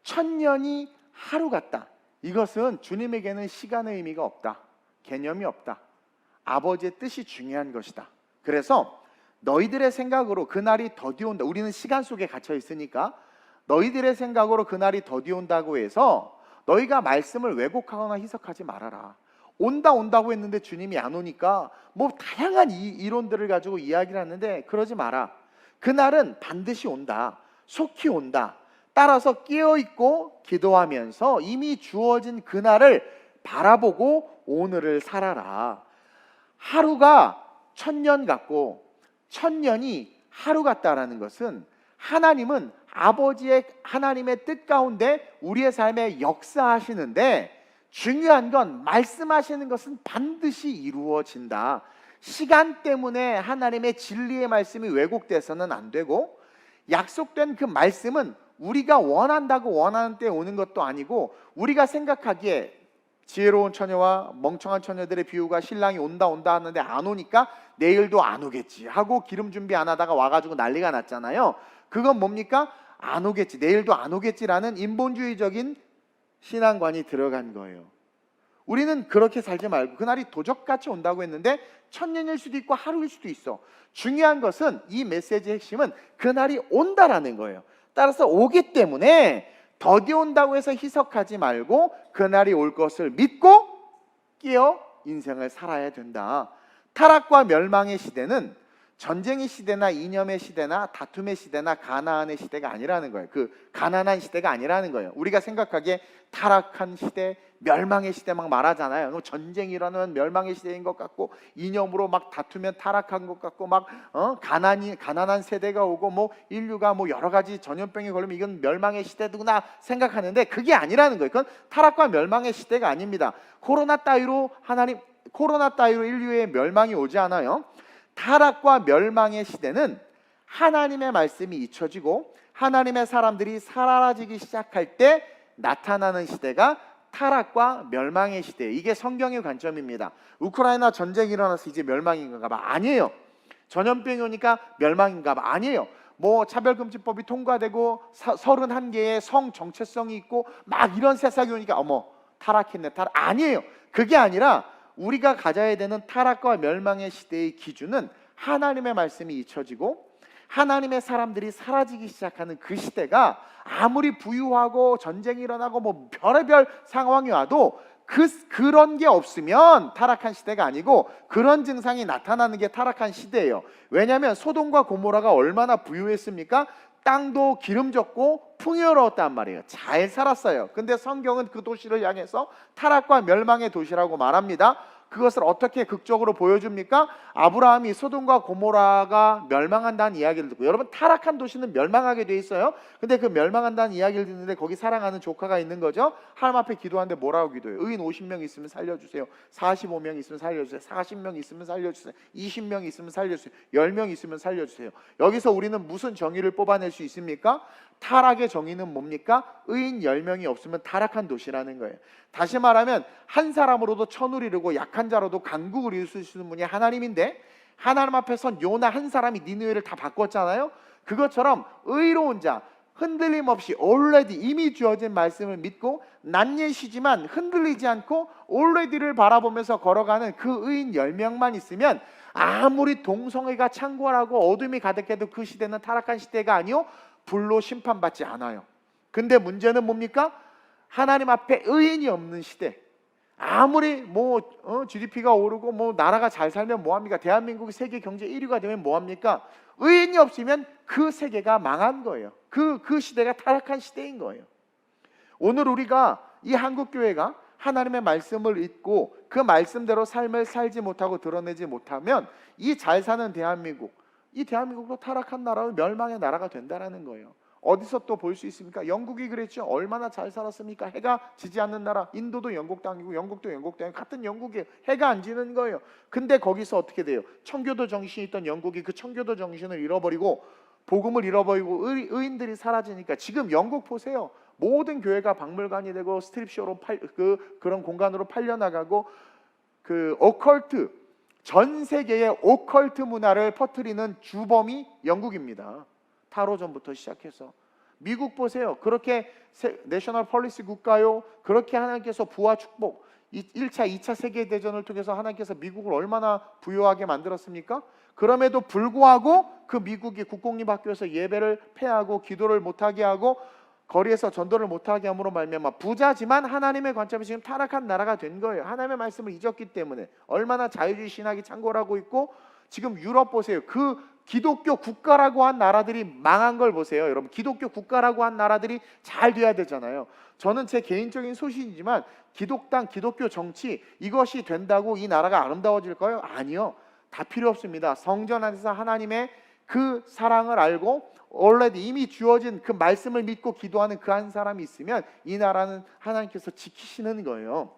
천년이 하루 같다. 이것은 주님에게는 시간의 의미가 없다. 개념이 없다. 아버지의 뜻이 중요한 것이다. 그래서 너희들의 생각으로 그날이 더디 온다. 우리는 시간 속에 갇혀 있으니까 너희들의 생각으로 그날이 더디 온다고 해서 너희가 말씀을 왜곡하거나 희석하지 말아라. 온다고 했는데 주님이 안 오니까 다양한 이론들을 가지고 이야기를 하는데 그러지 마라. 그날은 반드시 온다. 속히 온다. 따라서 깨어있고 기도하면서 이미 주어진 그날을 바라보고 오늘을 살아라. 하루가 천년 같고 천년이 하루 같다라는 것은 하나님은 하나님의 뜻 가운데 우리의 삶에 역사하시는데, 중요한 건 말씀하시는 것은 반드시 이루어진다. 시간 때문에 하나님의 진리의 말씀이 왜곡돼서는 안 되고, 약속된 그 말씀은 우리가 원한다고 원하는 때 오는 것도 아니고, 우리가 생각하기에 지혜로운 처녀와 멍청한 처녀들의 비유가 신랑이 온다 하는데 안 오니까 내일도 안 오겠지 하고 기름 준비 안 하다가 와가지고 난리가 났잖아요. 그건 뭡니까? 안 오겠지, 내일도 안 오겠지라는 인본주의적인 신앙관이 들어간 거예요. 우리는 그렇게 살지 말고 그날이 도적같이 온다고 했는데 천년일 수도 있고 하루일 수도 있어. 중요한 것은 이 메시지의 핵심은 그날이 온다라는 거예요. 따라서 오기 때문에 더디 온다고 해서 희석하지 말고 그날이 올 것을 믿고 끼어 인생을 살아야 된다. 타락과 멸망의 시대는 전쟁의 시대나 이념의 시대나 다툼의 시대나 가나안의 시대가 아니라는 거예요. 그 가난한 시대가 아니라는 거예요. 우리가 생각하기에 타락한 시대, 멸망의 시대 막 말하잖아요. 전쟁이 일어나면 멸망의 시대인 것 같고, 이념으로 막 다투면 타락한 것 같고, 막 가난한 세대가 오고, 뭐 인류가 뭐 여러 가지 전염병에 걸리면 이건 멸망의 시대구나 생각하는데 그게 아니라는 거예요. 그건 타락과 멸망의 시대가 아닙니다. 코로나 따위로 인류의 멸망이 오지 않아요. 타락과 멸망의 시대는 하나님의 말씀이 잊혀지고 하나님의 사람들이 사라지기 시작할 때 나타나는 시대가 타락과 멸망의 시대. 이게 성경의 관점입니다. 우크라이나 전쟁이 일어나서 이제 멸망인가 봐. 아니에요. 전염병이 오니까 멸망인가 봐. 아니에요. 뭐 차별금지법이 통과되고 31개의 성 정체성이 있고 막 이런 세상이 오니까 어머 타락했네. 아니에요. 그게 아니라 우리가 가져야 되는 타락과 멸망의 시대의 기준은 하나님의 말씀이 잊혀지고 하나님의 사람들이 사라지기 시작하는 그 시대가 아무리 부유하고 전쟁이 일어나고 뭐 별의별 상황이 와도 그런 게 없으면 타락한 시대가 아니고 그런 증상이 나타나는 게 타락한 시대예요. 왜냐하면 소돔과 고모라가 얼마나 부유했습니까? 땅도 기름졌고 풍요로웠단 말이에요. 잘 살았어요. 근데 성경은 그 도시를 향해서 타락과 멸망의 도시라고 말합니다. 그것을 어떻게 극적으로 보여줍니까? 아브라함이 소돔과 고모라가 멸망한다는 이야기를 듣고, 여러분 타락한 도시는 멸망하게 돼 있어요. 근데 그 멸망한다는 이야기를 듣는데 거기 사랑하는 조카가 있는 거죠. 하나님 앞에 기도하는데 뭐라고 기도해요? 의인 50명 있으면 살려주세요. 45명 있으면 살려주세요. 40명 있으면 살려주세요. 20명 있으면 살려주세요. 10명 있으면 살려주세요. 여기서 우리는 무슨 정의를 뽑아낼 수 있습니까? 타락의 정의는 뭡니까? 의인 10명이 없으면 타락한 도시라는 거예요. 다시 말하면 한 사람으로도 천을 이루고 약한 자로도 강국을 이룰 수 있는 분이 하나님인데, 하나님 앞에 선 요나 한 사람이 니느웨를 다 바꿨잖아요. 그것처럼 의로운 자, 흔들림 없이 already 이미 주어진 말씀을 믿고 낯예시지만 흔들리지 않고 already를 바라보면서 걸어가는 그 의인 10명만 있으면 아무리 동성애가 창궐하고 어둠이 가득해도 그 시대는 타락한 시대가 아니요 불로 심판받지 않아요. 근데 문제는 뭡니까? 하나님 앞에 의인이 없는 시대. 아무리 뭐 GDP가 오르고 뭐 나라가 잘 살면 뭐합니까? 대한민국이 세계 경제 1위가 되면 뭐합니까? 의인이 없으면 그 세계가 망한 거예요. 그 시대가 타락한 시대인 거예요. 오늘 우리가 이 한국교회가 하나님의 말씀을 읽고 그 말씀대로 삶을 살지 못하고 드러내지 못하면 이 잘 사는 대한민국, 이 대한민국도 타락한 나라로 멸망의 나라가 된다는 거예요. 어디서 또 볼 수 있습니까? 영국이 그랬죠. 얼마나 잘 살았습니까? 해가 지지 않는 나라. 인도도 영국 땅이고 영국도 영국 땅이고 같은 영국이에요. 해가 안 지는 거예요. 근데 거기서 어떻게 돼요? 청교도 정신이 있던 영국이 그 청교도 정신을 잃어버리고 복음을 잃어버리고 의인들이 사라지니까 지금 영국 보세요. 모든 교회가 박물관이 되고 스트립쇼로 그런 공간으로 팔려나가고 그 오컬트, 전 세계의 오컬트 문화를 퍼뜨리는 주범이 영국입니다. 타로전부터 시작해서 미국 보세요. 그렇게 내셔널 폴리시 국가요. 그렇게 하나님께서 부와 축복 1차, 2차 세계대전을 통해서 하나님께서 미국을 얼마나 부유하게 만들었습니까? 그럼에도 불구하고 그 미국이 국공립학교에서 예배를 폐하고 기도를 못하게 하고 거리에서 전도를 못하게 함으로 말미암아 부자지만 하나님의 관점에서 지금 타락한 나라가 된 거예요. 하나님의 말씀을 잊었기 때문에. 얼마나 자유주의 신학이 창궐하고 있고 지금 유럽 보세요. 그 기독교 국가라고 한 나라들이 망한 걸 보세요. 여러분 기독교 국가라고 한 나라들이 잘 돼야 되잖아요. 저는 제 개인적인 소신이지만 기독당, 기독교 정치 이것이 된다고 이 나라가 아름다워질까요? 아니요. 다 필요 없습니다. 성전 안에서 하나님의 그 사랑을 알고 already 이미 주어진 그 말씀을 믿고 기도하는 그 한 사람이 있으면 이 나라는 하나님께서 지키시는 거예요.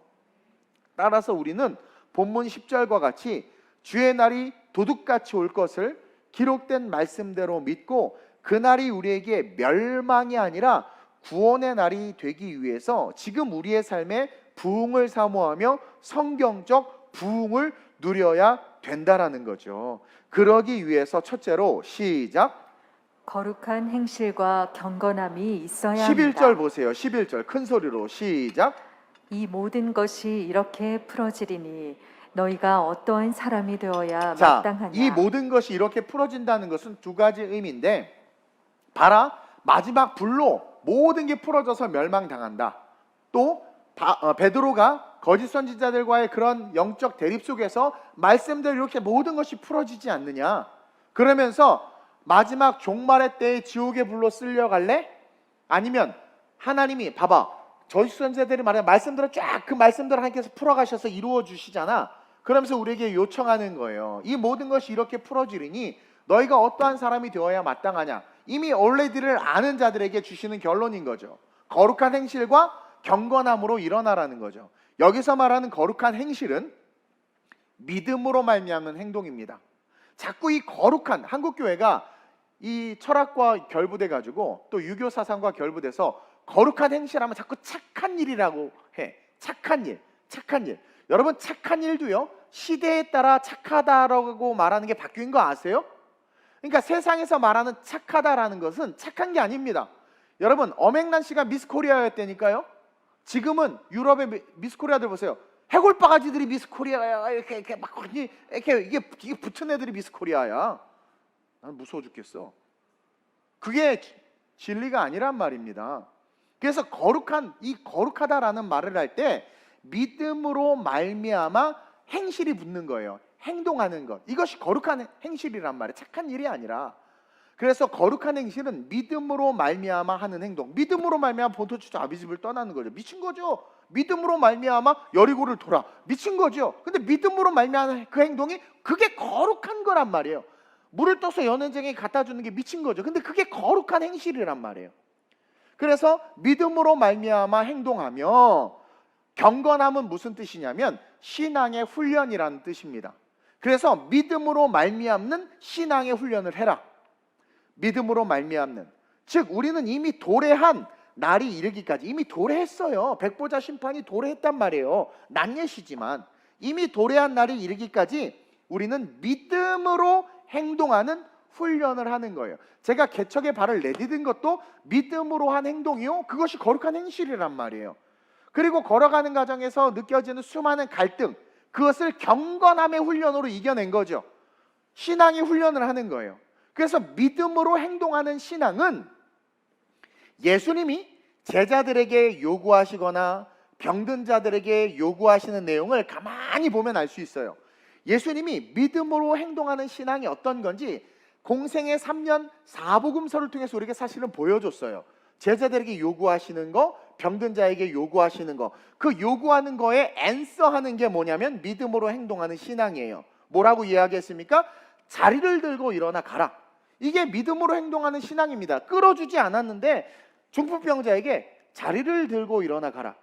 따라서 우리는 본문 10절과 같이 주의 날이 도둑같이 올 것을 기록된 말씀대로 믿고 그날이 우리에게 멸망이 아니라 구원의 날이 되기 위해서 지금 우리의 삶에 부흥을 사모하며 성경적 부흥을 누려야 된다라는 거죠. 그러기 위해서 첫째로 시작, 거룩한 행실과 경건함이 있어야 합니다. 11절 보세요. 11절 큰 소리로 시작. 이 모든 것이 이렇게 풀어지리니 너희가 어떠한 사람이 되어야 자, 마땅하냐. 이 모든 것이 이렇게 풀어진다는 것은 두 가지 의미인데, 봐라, 마지막 불로 모든 게 풀어져서 멸망당한다. 또 베드로가 거짓 선지자들과의 그런 영적 대립 속에서 말씀대로 이렇게 모든 것이 풀어지지 않느냐. 그러면서 마지막 종말의 때에 지옥의 불로 쓸려갈래? 아니면 하나님이 봐봐, 거짓 선지자들이 말하는 말씀대로 쫙 그 말씀대로 하나님께서 풀어가셔서 이루어 주시잖아. 그러면서 우리에게 요청하는 거예요. 이 모든 것이 이렇게 풀어지리니 너희가 어떠한 사람이 되어야 마땅하냐. 이미 already를 아는 자들에게 주시는 결론인 거죠. 거룩한 행실과 경건함으로 일어나라는 거죠. 여기서 말하는 거룩한 행실은 믿음으로 말미암는 행동입니다. 자꾸 이 거룩한, 한국교회가 이 철학과 결부돼 가지고 또 유교 사상과 결부돼서 거룩한 행실하면 자꾸 착한 일이라고 해. 착한 일, 착한 일. 여러분, 착한 일도요, 시대에 따라 착하다라고 말하는 게 바뀐 거 아세요? 그러니까 세상에서 말하는 착하다라는 것은 착한 게 아닙니다. 여러분, 엄앵란 씨가 미스 코리아였다니까요. 지금은 유럽의 미스 코리아들 보세요. 해골 바가지들이 미스 코리아야. 이렇게 막 이게 붙은 애들이 미스 코리아야. 난 무서워 죽겠어. 그게 진리가 아니란 말입니다. 그래서 이 거룩하다라는 말을 할 때 믿음으로 말미암아 행실이 붙는 거예요. 행동하는 것. 이것이 거룩한 행실이란 말이에요. 착한 일이 아니라. 그래서 거룩한 행실은 믿음으로 말미암아 하는 행동. 믿음으로 말미암아 본토주도 아비집을 떠나는 거죠. 미친 거죠. 믿음으로 말미암아 여리고를 돌아. 미친 거죠. 근데 믿음으로 말미암아 그 행동이 그게 거룩한 거란 말이에요. 물을 떠서 연회장에 갖다 주는 게 미친 거죠. 근데 그게 거룩한 행실이란 말이에요. 그래서 믿음으로 말미암아 행동하며, 경건함은 무슨 뜻이냐면 신앙의 훈련이라는 뜻입니다. 그래서 믿음으로 말미암는 신앙의 훈련을 해라. 믿음으로 말미암는, 즉 우리는 이미 도래한 날이 이르기까지 이미 도래했어요. 백보자 심판이 도래했단 말이에요. 낯예시지만 이미 도래한 날이 이르기까지 우리는 믿음으로 행동하는 훈련을 하는 거예요. 제가 개척의 발을 내디딘 것도 믿음으로 한 행동이요, 그것이 거룩한 행실이란 말이에요. 그리고 걸어가는 과정에서 느껴지는 수많은 갈등, 그것을 경건함의 훈련으로 이겨낸 거죠. 신앙의 훈련을 하는 거예요. 그래서 믿음으로 행동하는 신앙은 예수님이 제자들에게 요구하시거나 병든 자들에게 요구하시는 내용을 가만히 보면 알 수 있어요. 예수님이 믿음으로 행동하는 신앙이 어떤 건지 공생의 3년 4복음서를 통해서 우리에게 사실은 보여줬어요. 제자들에게 요구하시는 거, 병든 자에게 요구하시는 거, 그 요구하는 거에 앤서하는 게 뭐냐면 믿음으로 행동하는 신앙이에요. 뭐라고 이야기했습니까? 자리를 들고 일어나 가라. 이게 믿음으로 행동하는 신앙입니다. 끌어주지 않았는데 중풍병자에게 자리를 들고 일어나 가라.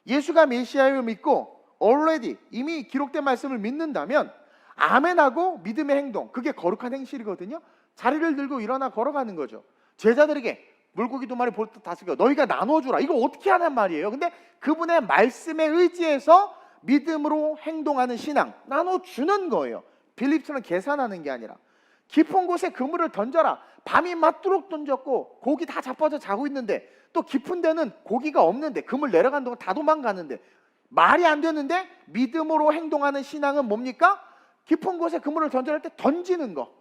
예수가 메시아를 믿고 already 이미 기록된 말씀을 믿는다면 아멘하고 믿음의 행동, 그게 거룩한 행실이거든요. 자리를 들고 일어나 걸어가는 거죠. 제자들에게 물고기 2마리 볼트 다스려 너희가 나눠주라. 이거 어떻게 하란 말이에요. 근데 그분의 말씀에 의지해서 믿음으로 행동하는 신앙, 나눠주는 거예요. 빌립처럼 계산하는 게 아니라. 깊은 곳에 그물을 던져라. 밤이 맞도록 던졌고 고기 다 자빠져 자고 있는데, 또 깊은 데는 고기가 없는데 그물 내려간 동안 다 도망가는데 말이 안 되는데, 믿음으로 행동하는 신앙은 뭡니까? 깊은 곳에 그물을 던져야 할 때 던지는 거.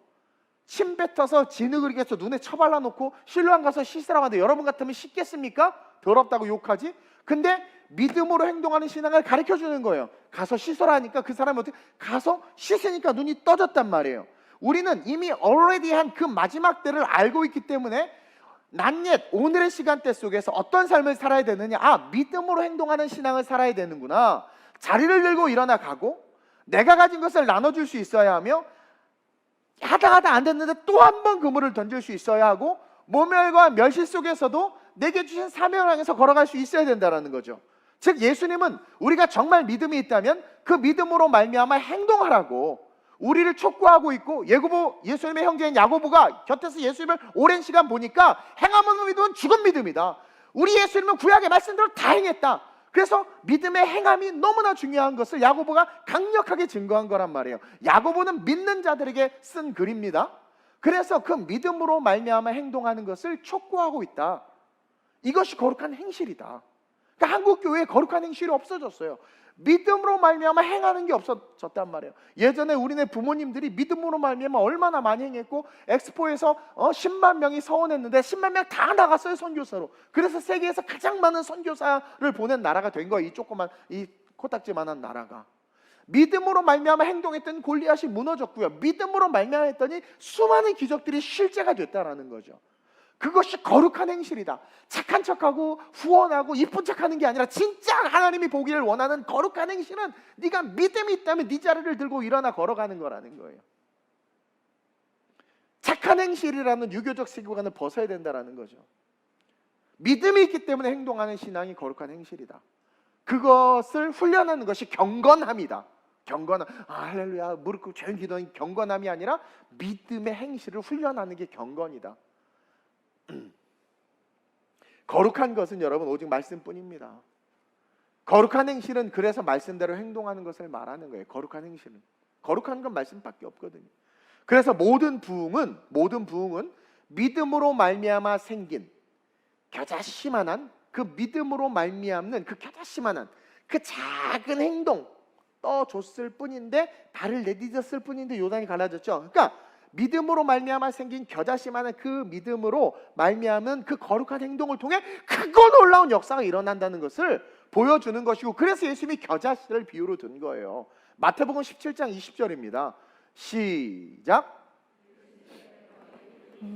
침 뱉어서 진흙을 이겨서 눈에 쳐발라 놓고 실로암 가서 씻으라고 하는데 여러분 같으면 씻겠습니까? 더럽다고 욕하지? 근데 믿음으로 행동하는 신앙을 가르쳐 주는 거예요. 가서 씻어라 하니까 그 사람이 어떻게 가서 씻으니까 눈이 떠졌단 말이에요. 우리는 이미 already 한 그 마지막 때를 알고 있기 때문에 난옛 오늘의 시간대 속에서 어떤 삶을 살아야 되느냐, 믿음으로 행동하는 신앙을 살아야 되는구나. 자리를 들고 일어나 가고 내가 가진 것을 나눠줄 수 있어야 하며, 하다 안 됐는데 또 한 번 그물을 던질 수 있어야 하고, 모멸과 멸시 속에서도 내게 주신 사명을 향해서 걸어갈 수 있어야 된다는 거죠. 즉 예수님은 우리가 정말 믿음이 있다면 그 믿음으로 말미암아 행동하라고 우리를 촉구하고 있고, 예수님의 형제인 야고보가 곁에서 예수님을 오랜 시간 보니까 행함으로 믿음은 죽은 믿음이다. 우리 예수님은 구약의 말씀대로 다 행했다. 그래서 믿음의 행함이 너무나 중요한 것을 야고보가 강력하게 증거한 거란 말이에요. 야고보는 믿는 자들에게 쓴 글입니다. 그래서 그 믿음으로 말미암아 행동하는 것을 촉구하고 있다. 이것이 거룩한 행실이다. 그러니까 한국 교회에 거룩한 행실이 없어졌어요. 믿음으로 말미암아 행하는 게 없어졌단 말이에요. 예전에 우리네 부모님들이 믿음으로 말미암아 얼마나 많이 행했고, 엑스포에서 10만 명이 서원했는데 10만 명 다 나갔어요, 선교사로. 그래서 세계에서 가장 많은 선교사를 보낸 나라가 된 거예요. 이 조그만, 이 코딱지만한 나라가. 믿음으로 말미암아 행동했던 골리앗이 무너졌고요. 믿음으로 말미암아 했더니 수많은 기적들이 실제가 됐다라는 거죠. 그것이 거룩한 행실이다. 착한 척하고 후원하고 이쁜 척하는 게 아니라 진짜 하나님이 보기를 원하는 거룩한 행실은 네가 믿음이 있다면 네 자리를 들고 일어나 걸어가는 거라는 거예요. 착한 행실이라는 유교적 세계관을 벗어야 된다라는 거죠. 믿음이 있기 때문에 행동하는 신앙이 거룩한 행실이다. 그것을 훈련하는 것이 경건함이다. 경건함, 할렐루야, 무릎 꿇고 조용히 기도하는 경건함이 아니라 믿음의 행실을 훈련하는 게 경건이다. 거룩한 것은 여러분 오직 말씀뿐입니다. 거룩한 행실은 그래서 말씀대로 행동하는 것을 말하는 거예요. 거룩한 행실은, 거룩한 건 말씀밖에 없거든요. 그래서 모든 부흥은 믿음으로 말미암아 생긴 겨자씨만한 그 믿음으로 말미암는 그 겨자씨만한 그 작은 행동 떠줬을 뿐인데, 발을 내디뎠을 뿐인데 요단이 갈라졌죠. 그러니까 믿음으로 말미암아 생긴 겨자씨만한 그 믿음으로 말미암은 그 거룩한 행동을 통해 크고 놀라운 역사가 일어난다는 것을 보여주는 것이고, 그래서 예수님이 겨자씨를 비유로 든 거예요. 마태복음 17장 20절입니다. 시작.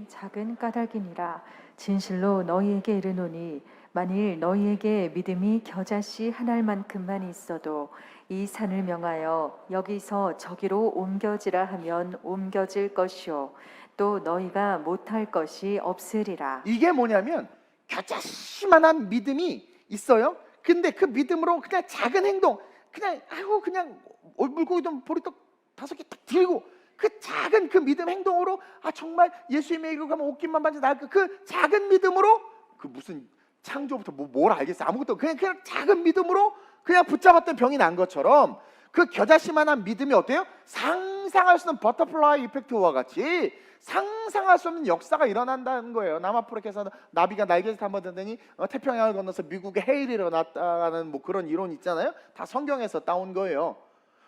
작은 까닭이니라. 진실로 너희에게 이르노니 만일 너희에게 믿음이 겨자씨 한 알만큼만 있어도 이 산을 명하여 여기서 저기로 옮겨지라 하면 옮겨질 것이요 또 너희가 못할 것이 없으리라. 이게 뭐냐면 겨자씨만한 믿음이 있어요. 근데 그 믿음으로 그냥 작은 행동, 그냥 그냥 물고기도 보리떡 5개 딱 들고 그 작은 그 믿음 행동으로 정말 예수님의 이름으로 가면 옷깃만 반지 나을 그 작은 믿음으로, 그 무슨 창조부터 뭘 알겠어, 아무것도 그냥 작은 믿음으로 그냥 붙잡았던 병이 난 것처럼 그 겨자씨만한 믿음이 어때요? 상상할 수 없는 버터플라이 이펙트와 같이 상상할 수 없는 역사가 일어난다는 거예요. 남아프리카에서 나비가 날개짓 한번 든더니 태평양을 건너서 미국에 해일이 일어났다는 뭐 그런 이론 있잖아요. 다 성경에서 따온 거예요.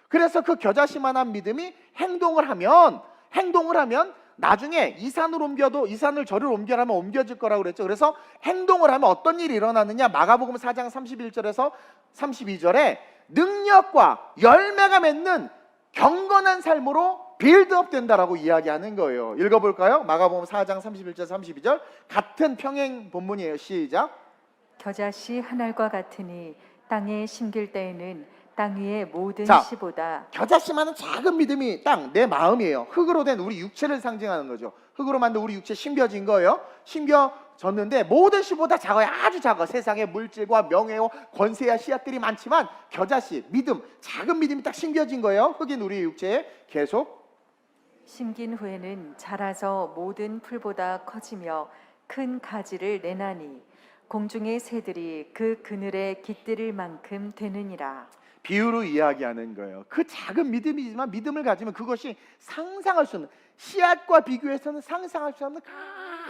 그래서 그 겨자씨만한 믿음이 행동을 하면 나중에 이 산을 저리로 옮겨라면 옮겨질 거라고 그랬죠. 그래서 행동을 하면 어떤 일이 일어나느냐, 마가복음 4장 31절에서 32절에 능력과 열매가 맺는 경건한 삶으로 빌드업 된다라고 이야기하는 거예요. 읽어볼까요? 마가복음 4장 31절 32절 같은 평행 본문이에요. 시작. 겨자씨 한 알과 같으니 땅에 심길 때에는 땅 위의 모든 자, 씨보다 겨자씨만한 작은 믿음이 내 마음이에요. 흙으로 된 우리 육체를 상징하는 거죠. 흙으로 만든 우리 육체 심겨진 거예요. 심겨졌는데 모든 씨보다 작아요. 아주 작아. 세상에 물질과 명예와 권세와 씨앗들이 많지만 겨자씨 믿음, 작은 믿음이 딱 심겨진 거예요. 흙인 우리 육체에. 계속. 심긴 후에는 자라서 모든 풀보다 커지며 큰 가지를 내나니 공중의 새들이 그 그늘에 깃들일 만큼 되느니라. 비유로 이야기하는 거예요. 그 작은 믿음이지만 믿음을 가지면 그것이 상상할 수 없는, 씨앗과 비교해서는 상상할 수 없는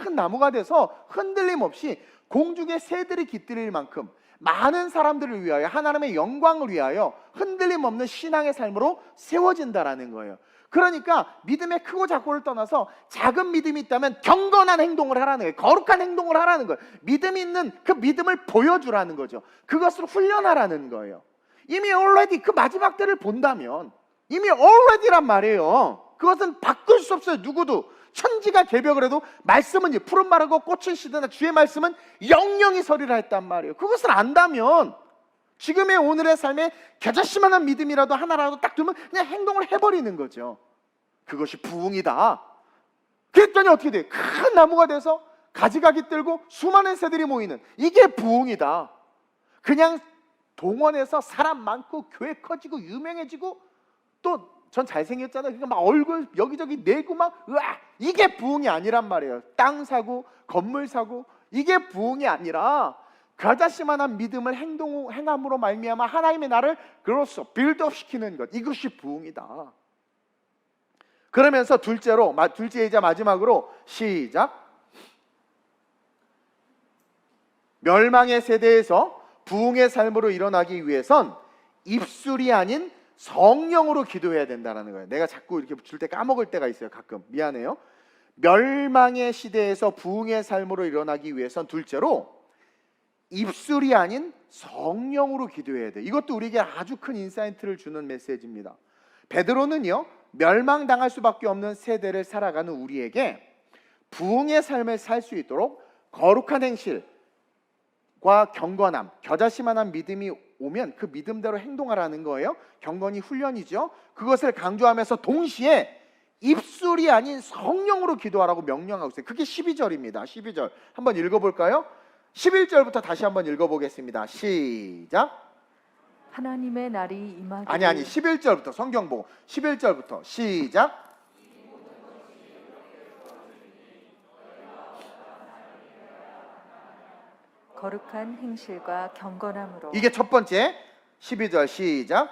큰 나무가 돼서 흔들림 없이 공중의 새들이 깃들일 만큼 많은 사람들을 위하여 하나님의 영광을 위하여 흔들림 없는 신앙의 삶으로 세워진다라는 거예요. 그러니까 믿음의 크고 작고를 떠나서 작은 믿음이 있다면 경건한 행동을 하라는 거예요. 거룩한 행동을 하라는 거예요. 믿음이 있는 그 믿음을 보여주라는 거죠. 그것을 훈련하라는 거예요. 이미 already 그 마지막 때를 본다면 이미 already란 말이에요. 그것은 바꿀 수 없어요. 누구도. 천지가 개벽을 해도 말씀은 푸른 마르고 꽃은 시드나 주의 말씀은 영영이 서리라 했단 말이에요. 그것을 안다면 지금의 오늘의 삶에 겨자씨만한 믿음이라도 하나라도 딱 두면 그냥 행동을 해버리는 거죠. 그것이 부흥이다. 그랬더니 어떻게 돼? 큰 나무가 돼서 가지가 깃들고 수많은 새들이 모이는, 이게 부흥이다. 그냥 동원해서 사람 많고 교회 커지고 유명해지고 또 전 잘생겼잖아요. 그러니까 막 얼굴 여기저기 내고 막 이게 부흥이 아니란 말이에요. 땅 사고 건물 사고 이게 부흥이 아니라 겨자씨만한 믿음을 행함으로 말미암아 하나님의 나를 빌드업 시키는 것, 이것이 부흥이다. 그러면서 둘째이자 마지막으로 시작. 멸망의 세대에서 부흥의 삶으로 일어나기 위해선 입술이 아닌 성령으로 기도해야 된다는 거예요. 내가 자꾸 이렇게 줄 때 까먹을 때가 있어요. 가끔. 미안해요. 멸망의 시대에서 부흥의 삶으로 일어나기 위해선 둘째로 입술이 아닌 성령으로 기도해야 돼. 이것도 우리에게 아주 큰 인사이트를 주는 메시지입니다. 베드로는요, 멸망당할 수밖에 없는 세대를 살아가는 우리에게 부흥의 삶을 살 수 있도록 거룩한 행실과 경건함, 겨자씨만한 믿음이 오면 그 믿음대로 행동하라는 거예요. 경건이 훈련이죠. 그것을 강조하면서 동시에 입술이 아닌 성령으로 기도하라고 명령하고 있어요. 그게 12절입니다. 12절 한번 읽어볼까요? 11절부터 다시 한번 읽어보겠습니다. 시작. 하나님의 날이 임하기 아니 11절부터 성경 보고 11절부터 시작. 거룩한 행실과 경건함으로 이게 첫 번째. 12절 시작.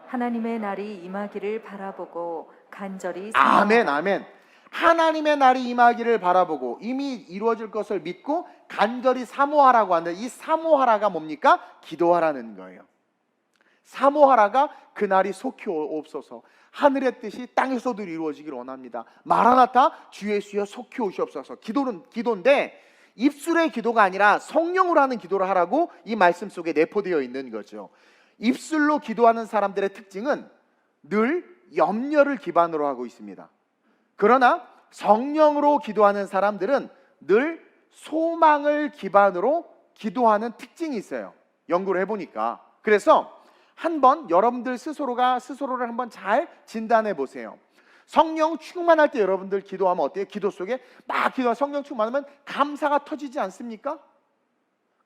하나님의 날이 임하기를 바라보고 간절히 아멘 아멘. 하나님의 날이 임하기를 바라보고 이미 이루어질 것을 믿고 간절히 사모하라고 하는데, 이 사모하라가 뭡니까? 기도하라는 거예요. 사모하라가 그 날이 속히 오옵소서. 하늘의 뜻이 땅에서도 이루어지기를 원합니다. 마라나타 주 예수여 속히 오시옵소서. 기도인데 입술의 기도가 아니라 성령으로 하는 기도를 하라고 이 말씀 속에 내포되어 있는 거죠. 입술로 기도하는 사람들의 특징은 늘 염려를 기반으로 하고 있습니다. 그러나 성령으로 기도하는 사람들은 늘 소망을 기반으로 기도하는 특징이 있어요. 연구를 해보니까. 그래서 한번 여러분들 스스로를 한번 잘 진단해 보세요. 성령 충만할 때 여러분들 기도하면 어때요? 기도 속에 막 기도하면 성령 충만하면 감사가 터지지 않습니까?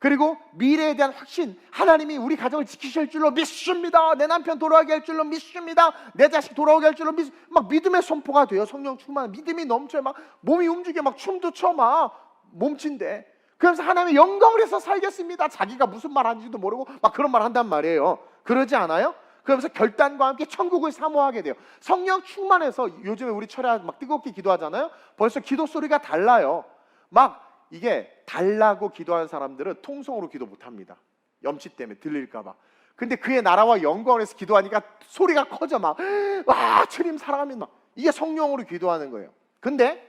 그리고 미래에 대한 확신, 하나님이 우리 가정을 지키실 줄로 믿습니다. 내 남편 돌아오게 할 줄로 믿습니다. 내 자식 돌아오게 할 줄로 막 믿음의 선포가 돼요. 성령 충만, 믿음이 넘쳐요. 막 몸이 움직여, 막 춤도 춰, 막 몸친데. 그래서 하나님의 영광을 해서 살겠습니다. 자기가 무슨 말 하는지도 모르고 막 그런 말 한단 말이에요. 그러지 않아요? 그러면서 결단과 함께 천국을 사모하게 돼요. 성령 충만해서 요즘에 우리 철야 막 뜨겁게 기도하잖아요. 벌써 기도 소리가 달라요. 막 이게 달라고 기도하는 사람들은 통성으로 기도 못합니다. 염치 때문에 들릴까 봐. 근데 그의 나라와 영광을 해서 기도하니까 소리가 커져. 막 와 주님 사랑합니다. 이게 성령으로 기도하는 거예요. 근데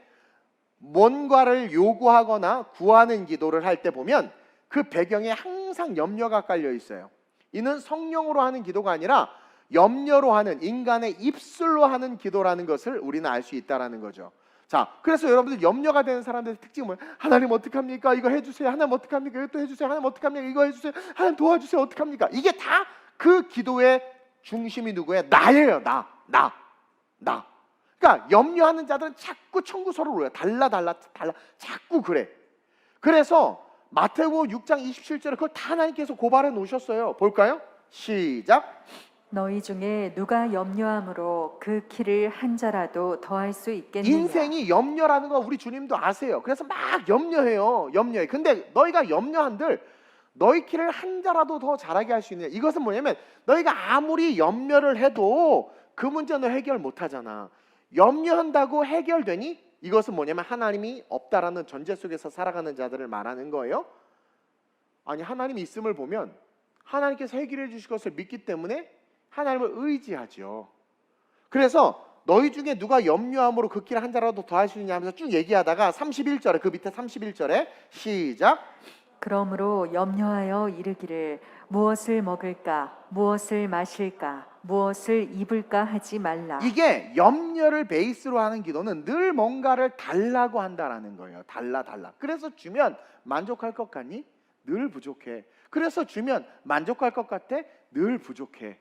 뭔가를 요구하거나 구하는 기도를 할 때 보면 그 배경에 항상 염려가 깔려 있어요. 이는 성령으로 하는 기도가 아니라 염려로 하는, 인간의 입술로 하는 기도라는 것을 우리는 알 수 있다는 거죠. 자, 그래서 여러분들 염려가 되는 사람들의 특징은 뭐예요? 하나님 어떡합니까? 이거 해주세요. 하나님 어떡합니까? 이것도 해주세요. 하나님 어떡합니까? 이거 해주세요. 하나님 도와주세요. 어떡합니까? 이게 다 그 기도의 중심이 누구예요? 나예요. 나. 그러니까 염려하는 자들은 자꾸 청구서를 올려요. 달라 자꾸 그래. 그래서 마태복음 6장 27절에 그걸 다 하나님께서 고발해 놓으셨어요. 볼까요? 시작. 너희 중에 누가 염려함으로 그 키를 한 자라도 더할 수 있겠느냐. 인생이 염려라는 거 우리 주님도 아세요. 그래서 막 염려해. 근데 너희가 염려한들 너희 키를 한 자라도 더 잘하게 할 수 있느냐. 이것은 뭐냐면 너희가 아무리 염려를 해도 그 문제는 해결 못 하잖아. 염려한다고 해결되니? 이것은 뭐냐면 하나님이 없다라는 전제 속에서 살아가는 자들을 말하는 거예요. 아니, 하나님이 있음을 보면 하나님께서 해결해 주실 것을 믿기 때문에 하나님을 의지하죠. 그래서 너희 중에 누가 염려함으로 그 길을 한 자라도 더 할 수 있냐 하면서 쭉 얘기하다가 31절에, 그 밑에 31절에 시작. 그러므로 염려하여 이르기를 무엇을 먹을까, 무엇을 마실까, 무엇을 입을까 하지 말라. 이게 염려를 베이스로 하는 기도는 늘 뭔가를 달라고 한다라는 거예요. 달라. 그래서 주면 만족할 것 같니? 늘 부족해. 그래서 주면 만족할 것 같아? 늘 부족해.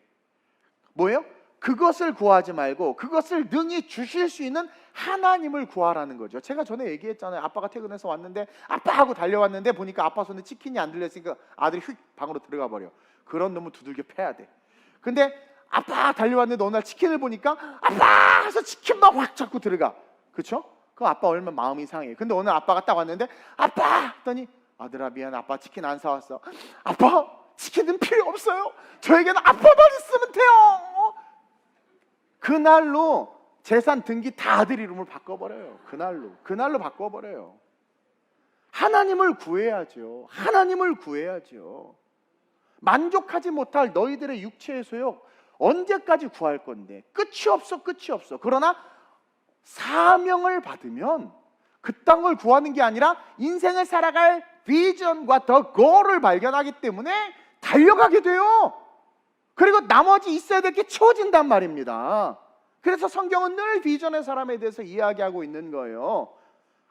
뭐예요? 그것을 구하지 말고 그것을 능히 주실 수 있는 하나님을 구하라는 거죠. 제가 전에 얘기했잖아요. 아빠가 퇴근해서 왔는데 아빠 하고 달려왔는데 보니까 아빠 손에 치킨이 안 들렸으니까 아들이 휙 방으로 들어가 버려. 그런 놈은 두들겨 패야 돼. 근데 아빠 달려왔는데 어느 날 치킨을 보니까 아빠 해서 치킨만 확 잡고 들어가. 그렇죠? 그럼 아빠 얼마나 마음이 상해. 근데 오늘 아빠가 딱 왔는데 아빠 했더니 아들아 미안, 아빠 치킨 안 사왔어. 아빠 치킨은 필요 없어요. 저에게는 아빠만 있으면 돼요. 그날로 재산 등기 다 아들 이름으로 바꿔버려요. 그날로 바꿔버려요. 하나님을 구해야죠. 하나님을 구해야죠. 만족하지 못할 너희들의 육체의 소욕 언제까지 구할 건데? 끝이 없어. 그러나 사명을 받으면 그 땅을 구하는 게 아니라 인생을 살아갈 비전과 더 골을 발견하기 때문에 달려가게 돼요. 그리고 나머지 있어야 될 게 채워진단 말입니다. 그래서 성경은 늘 비전의 사람에 대해서 이야기하고 있는 거예요.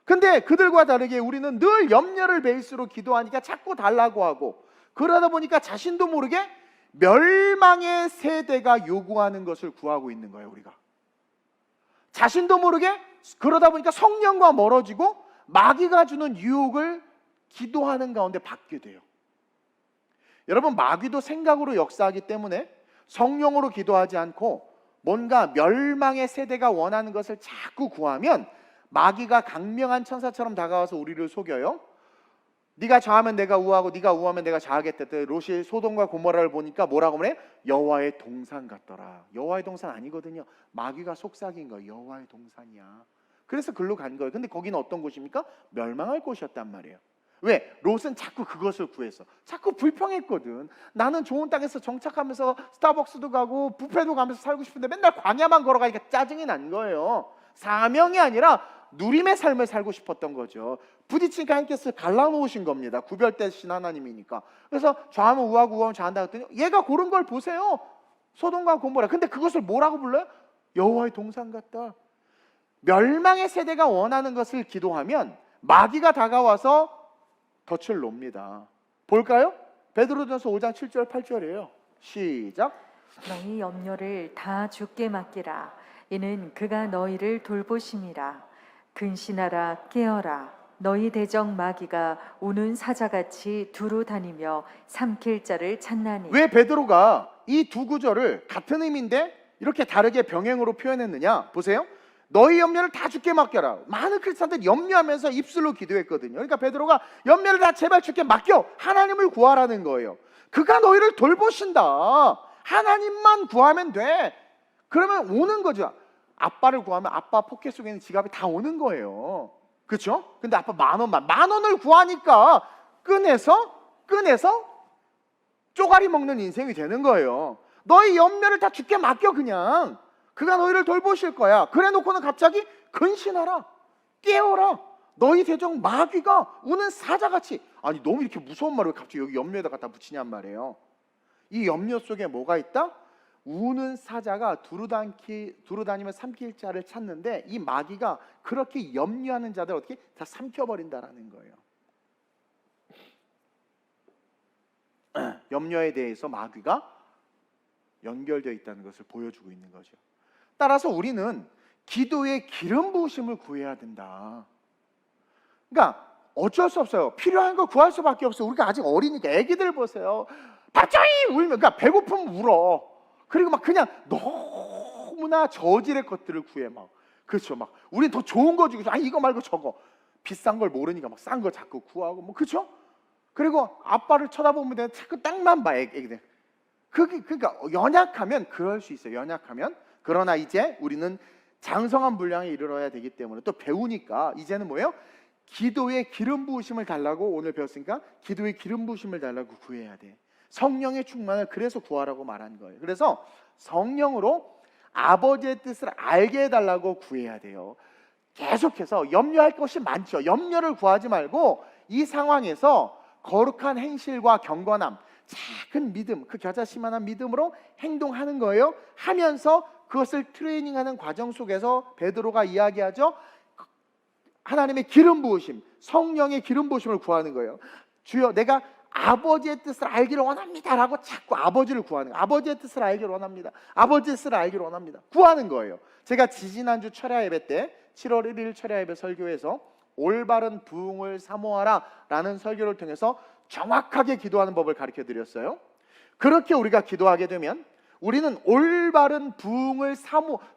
근데 그들과 다르게 우리는 늘 염려를 베이스로 기도하니까 자꾸 달라고 하고, 그러다 보니까 자신도 모르게 멸망의 세대가 요구하는 것을 구하고 있는 거예요. 우리가 자신도 모르게 그러다 보니까 성령과 멀어지고 마귀가 주는 유혹을 기도하는 가운데 받게 돼요. 여러분, 마귀도 생각으로 역사하기 때문에 성령으로 기도하지 않고 뭔가 멸망의 세대가 원하는 것을 자꾸 구하면 마귀가 강명한 천사처럼 다가와서 우리를 속여요. 네가 좌하면 내가 우하고 네가 우하면 내가 좌하겠다. 롯이 소돔과 고모라를 보니까 뭐라고 그래? 여호와의 동산 같더라. 여호와의 동산 아니거든요. 마귀가 속삭인 거예요. 여호와의 동산이야. 그래서 글로 간 거예요. 근데 거기는 어떤 곳입니까? 멸망할 곳이었단 말이에요. 왜? 롯은 자꾸 그것을 구했어. 자꾸 불평했거든. 나는 좋은 땅에서 정착하면서 스타벅스도 가고 뷔페도 가면서 살고 싶은데 맨날 광야만 걸어가니까 짜증이 난 거예요. 사명이 아니라 누림의 삶을 살고 싶었던 거죠. 부딪히니까 하나님께서 갈라놓으신 겁니다. 구별되신 하나님이니까. 그래서 좌하면 우하고 우하면 좌한다 했더니 얘가 고른 걸 보세요. 소돔과 고모라. 근데 그것을 뭐라고 불러요? 여호와의 동산 같다. 멸망의 세대가 원하는 것을 기도하면 마귀가 다가와서 덫을 놓습니다. 볼까요? 베드로전서 5장 7절 8절이에요. 시작. 너희 염려를 다 주께 맡기라. 이는 그가 너희를 돌보심이라. 근신하라, 깨어라. 너희 대적 마귀가 우는 사자같이 두루 다니며 삼킬 자를 찾나니. 왜 베드로가 이 두 구절을 같은 의미인데 이렇게 다르게 병행으로 표현했느냐? 보세요. 너희 염려를 다 주께 맡겨라. 많은 크리스찬들이 염려하면서 입술로 기도했거든요. 그러니까 베드로가 염려를 다 제발 주께 맡겨. 하나님을 구하라는 거예요. 그가 너희를 돌보신다. 하나님만 구하면 돼. 그러면 오는 거죠. 아빠를 구하면 아빠 포켓 속에 있는 지갑이 다 오는 거예요. 그렇죠? 근데 아빠 만 원을 구하니까 꺼내서 쪼가리 먹는 인생이 되는 거예요. 너희 염려를 다 주께 맡겨. 그냥 그가 너희를 돌보실 거야. 그래 놓고는 갑자기 근신하라, 깨어라. 너희 대적 마귀가 우는 사자같이. 아니 너무 이렇게 무서운 말을 갑자기 여기 염려에다 갖다 붙이냔 말이에요. 이 염려 속에 뭐가 있다? 우는 사자가 두루다니며 삼킬 자를 찾는데, 이 마귀가 그렇게 염려하는 자들 어떻게 다 삼켜버린다라는 거예요. 염려에 대해서 마귀가 연결되어 있다는 것을 보여주고 있는 거죠. 따라서 우리는 기도의 기름 부으심을 구해야 된다. 그러니까 어쩔 수 없어요. 필요한 거 구할 수밖에 없어요. 우리가 아직 어리니까. 애기들 보세요. 갑자기 울면, 그러니까 배고프면 울어. 그리고 막 그냥 너무나 저질의 것들을 구해. 막 그렇죠. 막 우린 더 좋은 거 주고, 아니 이거 말고 저거. 비싼 걸 모르니까 막 싼 거 자꾸 구하고 뭐. 그렇죠? 그리고 아빠를 쳐다보면 돼. 자꾸 땅만 봐. 애기들. 그러니까 연약하면 그럴 수 있어요. 연약하면. 그러나 이제 우리는 장성한 분량에 이르러야 되기 때문에 또 배우니까 이제는 뭐예요? 기도의 기름 부으심을 달라고 오늘 배웠으니까 기도의 기름 부으심을 달라고 구해야 돼. 성령의 충만을 그래서 구하라고 말한 거예요. 그래서 성령으로 아버지의 뜻을 알게 해달라고 구해야 돼요. 계속해서 염려할 것이 많죠. 염려를 구하지 말고 이 상황에서 거룩한 행실과 경건함, 작은 믿음, 그 겨자씨만한 믿음으로 행동하는 거예요. 하면서 그것을 트레이닝하는 과정 속에서 베드로가 이야기하죠. 하나님의 기름 부으심, 성령의 기름 부으심을 구하는 거예요. 주여, 내가 아버지의 뜻을 알기를 원합니다 라고 자꾸 아버지를 구하는 거예요. 아버지의 뜻을 알기를 원합니다. 아버지의 뜻을 알기를 원합니다. 구하는 거예요. 제가 지지난주 철야 예배 때 7월 1일 철야 예배 설교에서 올바른 부흥을 사모하라 라는 설교를 통해서 정확하게 기도하는 법을 가르쳐 드렸어요. 그렇게 우리가 기도하게 되면 우리는 올바른 부흥을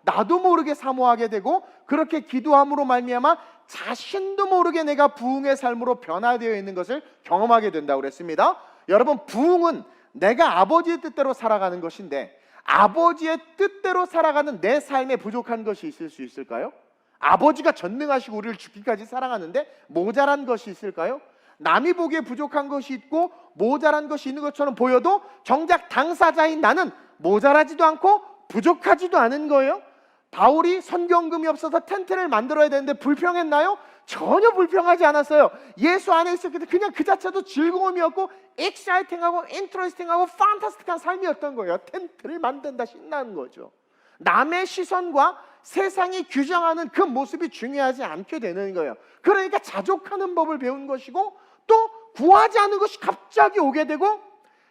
나도 모르게 사모하게 되고, 그렇게 기도함으로 말미암아 자신도 모르게 내가 부흥의 삶으로 변화되어 있는 것을 경험하게 된다고 그랬습니다. 여러분, 부흥은 내가 아버지의 뜻대로 살아가는 것인데, 아버지의 뜻대로 살아가는 내 삶에 부족한 것이 있을 수 있을까요? 아버지가 전능하시고 우리를 죽기까지 사랑하는데 모자란 것이 있을까요? 남이 보기에 부족한 것이 있고 모자란 것이 있는 것처럼 보여도 정작 당사자인 나는 모자라지도 않고 부족하지도 않은 거예요. 바울이 선경금이 없어서 텐트를 만들어야 되는데 불평했나요? 전혀 불평하지 않았어요. 예수 안에 있었기 때문에 그냥 그 자체도 즐거움이었고 엑사이팅하고 인트레스팅하고 판타스틱한 삶이었던 거예요. 텐트를 만든다, 신나는 거죠. 남의 시선과 세상이 규정하는 그 모습이 중요하지 않게 되는 거예요. 그러니까 자족하는 법을 배운 것이고 또 구하지 않은 것이 갑자기 오게 되고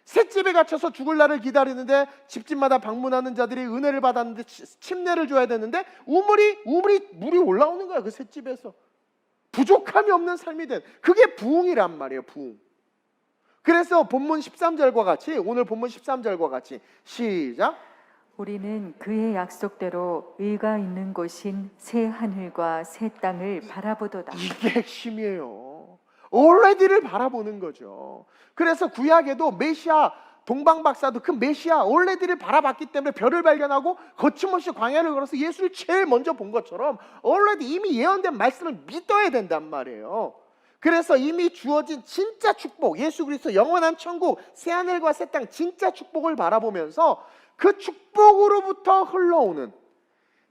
셋집에 갇혀서 죽을 날을 기다리는데 집집마다 방문하는 자들이 은혜를 받았는데 침례를 줘야 되는데 물이 올라오는 거야. 그 셋집에서 부족함이 없는 삶이 된, 그게 부흥이란 말이에요. 부흥. 그래서 본문 13절과 같이, 오늘 본문 13절과 같이 시작. 우리는 그의 약속대로 의가 있는 곳인 새 하늘과 새 땅을 바라보도다. 이게 핵심이에요. already를 바라보는 거죠. 그래서 구약에도 메시아, 동방박사도 그 메시아 already를 바라봤기 때문에 별을 발견하고 거침없이 광야를 걸어서 예수를 제일 먼저 본 것처럼 already 이미 예언된 말씀을 믿어야 된단 말이에요. 그래서 이미 주어진 진짜 축복, 예수 그리스도 영원한 천국, 새 하늘과 새 땅, 진짜 축복을 바라보면서 그 축복으로부터 흘러오는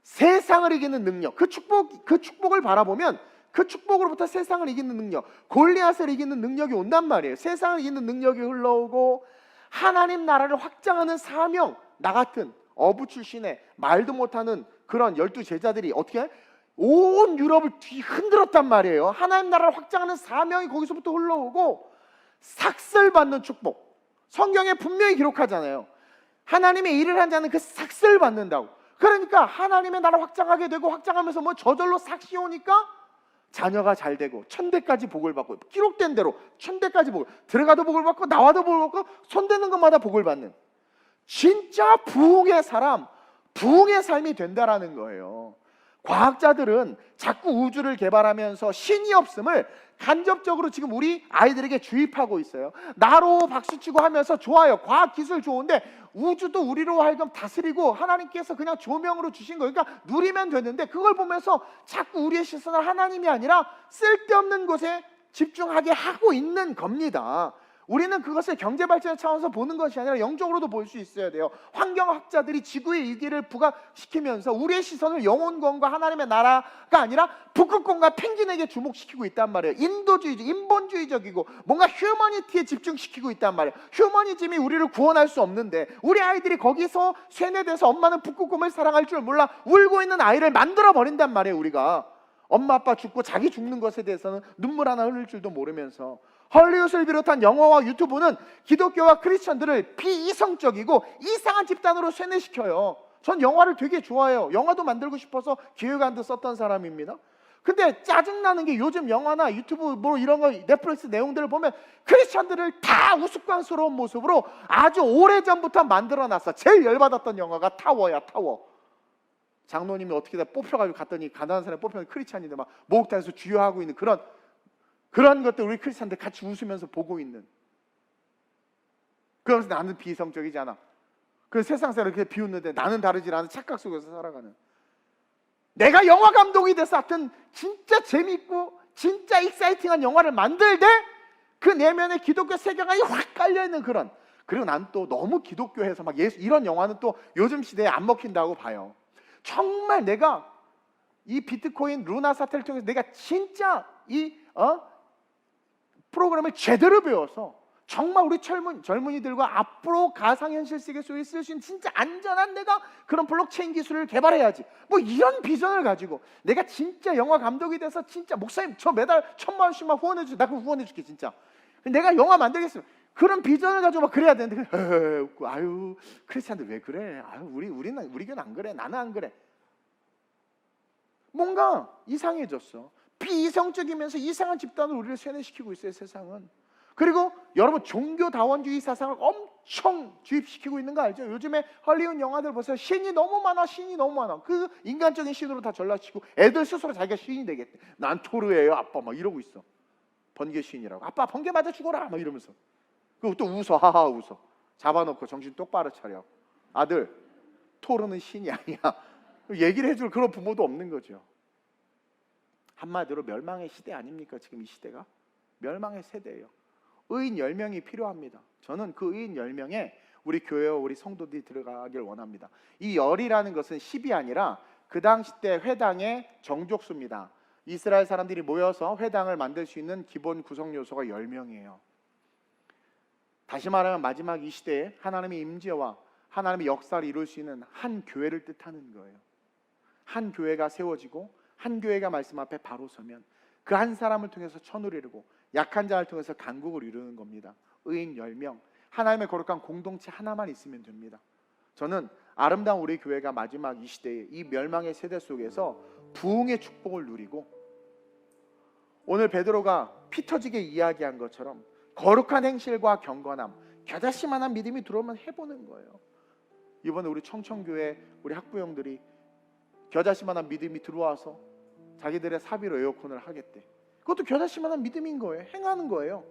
세상을 이기는 능력, 그 축복을 바라보면 그 축복으로부터 세상을 이기는 능력, 골리앗을 이기는 능력이 온단 말이에요. 세상을 이기는 능력이 흘러오고 하나님 나라를 확장하는 사명, 나 같은 어부 출신의 말도 못하는 그런 12 제자들이 어떻게 온 유럽을 뒤흔들었단 말이에요. 하나님 나라를 확장하는 사명이 거기서부터 흘러오고 삭슬받는 축복, 성경에 분명히 기록하잖아요. 하나님의 일을 한 자는 그 삭슬 받는다고. 그러니까 하나님의 나라 확장하게 되고 확장하면서 뭐 저절로 삭시 오니까 자녀가 잘 되고 천대까지 복을 받고, 기록된 대로 천대까지 복을, 들어가도 복을 받고 나와도 복을 받고 손대는 것마다 복을 받는 진짜 부흥의 사람, 부흥의 삶이 된다라는 거예요. 과학자들은 자꾸 우주를 개발하면서 신이 없음을 간접적으로 지금 우리 아이들에게 주입하고 있어요. 나로 박수치고 하면서 좋아요. 과학기술 좋은데 우주도 우리로 하여금 다스리고 하나님께서 그냥 조명으로 주신 거예요. 그러니까 누리면 되는데 그걸 보면서 자꾸 우리의 시선을 하나님이 아니라 쓸데없는 곳에 집중하게 하고 있는 겁니다. 우리는 그것을 경제발전의 차원에서 보는 것이 아니라 영적으로도 볼 수 있어야 돼요. 환경학자들이 지구의 위기를 부각시키면서 우리의 시선을 영혼권과 하나님의 나라가 아니라 북극권과 펭귄에게 주목시키고 있단 말이에요. 인도주의적, 인본주의적이고 뭔가 휴머니티에 집중시키고 있단 말이에요. 휴머니즘이 우리를 구원할 수 없는데 우리 아이들이 거기서 세뇌돼서 엄마는 북극곰을 사랑할 줄 몰라 울고 있는 아이를 만들어버린단 말이에요. 우리가 엄마 아빠 죽고 자기 죽는 것에 대해서는 눈물 하나 흘릴 줄도 모르면서 헐리우드를 비롯한 영화와 유튜브는 기독교와 크리스천들을 비이성적이고 이상한 집단으로 세뇌시켜요. 전 영화를 되게 좋아해요. 영화도 만들고 싶어서 기획안도 썼던 사람입니다. 근데 짜증나는 게 요즘 영화나 유튜브 뭐 이런 거 넷플릭스 내용들을 보면 크리스천들을 다 우스꽝스러운 모습으로 아주 오래전부터 만들어놨어. 제일 열받았던 영화가 타워야, 타워. 장로님이 어떻게 다 뽑혀가지고 갔더니 가난한 사람이 뽑혀서 크리스천인데 막 목욕탕에서 주여하고 있는 그런 것들 우리 크리스천들 같이 웃으면서 보고 있는. 그러면서 나는 비이성적이지 않아. 그 세상 사람을 이렇게 비웃는데 나는 다르지 않은 착각 속에서 살아가는. 내가 영화 감독이 돼서 하여튼 진짜 재밌고 진짜 익사이팅한 영화를 만들 때 그 내면에 기독교 세계관이 확 깔려있는 그런. 그리고 난 또 너무 기독교해서 막 예수 이런 영화는 또 요즘 시대에 안 먹힌다고 봐요. 정말 내가 이 비트코인 루나 사태를 통해서 내가 진짜 이 프로그램을 제대로 배워서 정말 우리 젊은이들과 앞으로 가상현실 세계 속에 쓸 수 있는 진짜 안전한 내가 그런 블록체인 기술을 개발해야지. 뭐 이런 비전을 가지고 내가 진짜 영화 감독이 돼서 진짜 목사님 저 매달 1,000만 원씩만 후원해 주세요. 나 그거 후원해 줄게 진짜. 내가 영화 만들겠으면 그런 비전을 가지고 막 그래야 되는데 웃고 아유 크리스찬들 왜 그래? 아유 우리 교는 안 그래. 나는 안 그래. 뭔가 이상해졌어. 비이성적이면서 이상한 집단으로 우리를 세뇌시키고 있어요. 세상은. 그리고 여러분 종교다원주의 사상을 엄청 주입시키고 있는 거 알죠? 요즘에 헐리우드 영화들 보세요. 신이 너무 많아. 그 인간적인 신으로 다 전락시키고 애들 스스로 자기가 신이 되겠대. 난 토르예요 아빠 막 이러고 있어. 번개 신이라고. 아빠 번개 맞아 죽어라 막 이러면서. 그리고 또 웃어. 하하 웃어. 잡아놓고 정신 똑바로 차려. 아들 토르는 신이 아니야. 얘기를 해줄 그런 부모도 없는 거죠. 한마디로 멸망의 시대 아닙니까? 지금 이 시대가 멸망의 세대예요. 의인 10명이 필요합니다. 저는 그 의인 10명에 우리 교회와 우리 성도들이 들어가길 원합니다. 이 열이라는 것은 10이 아니라 그 당시 때 회당의 정족수입니다. 이스라엘 사람들이 모여서 회당을 만들 수 있는 기본 구성 요소가 10명이에요. 다시 말하면 마지막 이 시대에 하나님의 임재와 하나님의 역사를 이룰 수 있는 한 교회를 뜻하는 거예요. 한 교회가 세워지고 한 교회가 말씀 앞에 바로 서면 그 한 사람을 통해서 천을 이루고 약한 자를 통해서 강국을 이루는 겁니다. 의인 10명, 하나님의 거룩한 공동체 하나만 있으면 됩니다. 저는 아름다운 우리 교회가 마지막 이 시대에 이 멸망의 세대 속에서 부흥의 축복을 누리고, 오늘 베드로가 피 터지게 이야기한 것처럼 거룩한 행실과 경건함, 겨자씨만한 믿음이 들어오면 해보는 거예요. 이번에 우리 청청교회 우리 학부형들이 겨자씨만한 믿음이 들어와서 자기들의 사비로 에어컨을 하겠대. 그것도 겨자씨만한 믿음인 거예요. 행하는 거예요.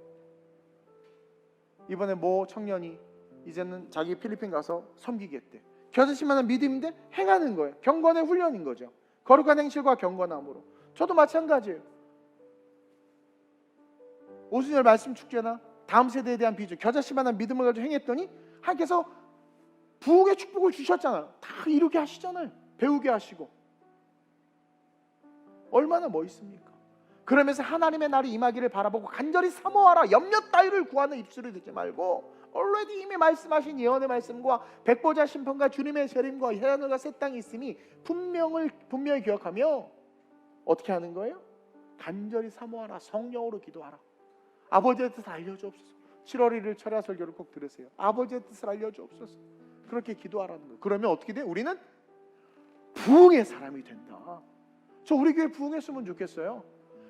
이번에 모 청년이 이제는 자기 필리핀 가서 섬기겠대. 겨자씨만한 믿음인데 행하는 거예요. 경건의 훈련인 거죠. 거룩한 행실과 경건함으로. 저도 마찬가지예요. 오순절 말씀 축제나 다음 세대에 대한 비전, 겨자씨만한 믿음을 가지고 행했더니 하나님께서 부흥의 축복을 주셨잖아요. 다 이루게 하시잖아요. 배우게 하시고. 얼마나 멋있습니까? 그러면서 하나님의 날이 임하기를 바라보고 간절히 사모하라. 염려 따위를 구하는 입술을 듣지 말고 already 이미 말씀하신 예언의 말씀과 백보자 심판과 주님의 재림과 해하늘과 새 땅이 있음이 분명히 기억하며 어떻게 하는 거예요? 간절히 사모하라. 성령으로 기도하라. 아버지의 뜻을 알려주옵소서. 7월 1일 철야 설교를 꼭 들으세요. 아버지의 뜻을 알려주옵소서. 그렇게 기도하라는 거예요. 그러면 어떻게 돼? 우리는 부흥의 사람이 된다. 저 우리 교회 부흥했으면 좋겠어요.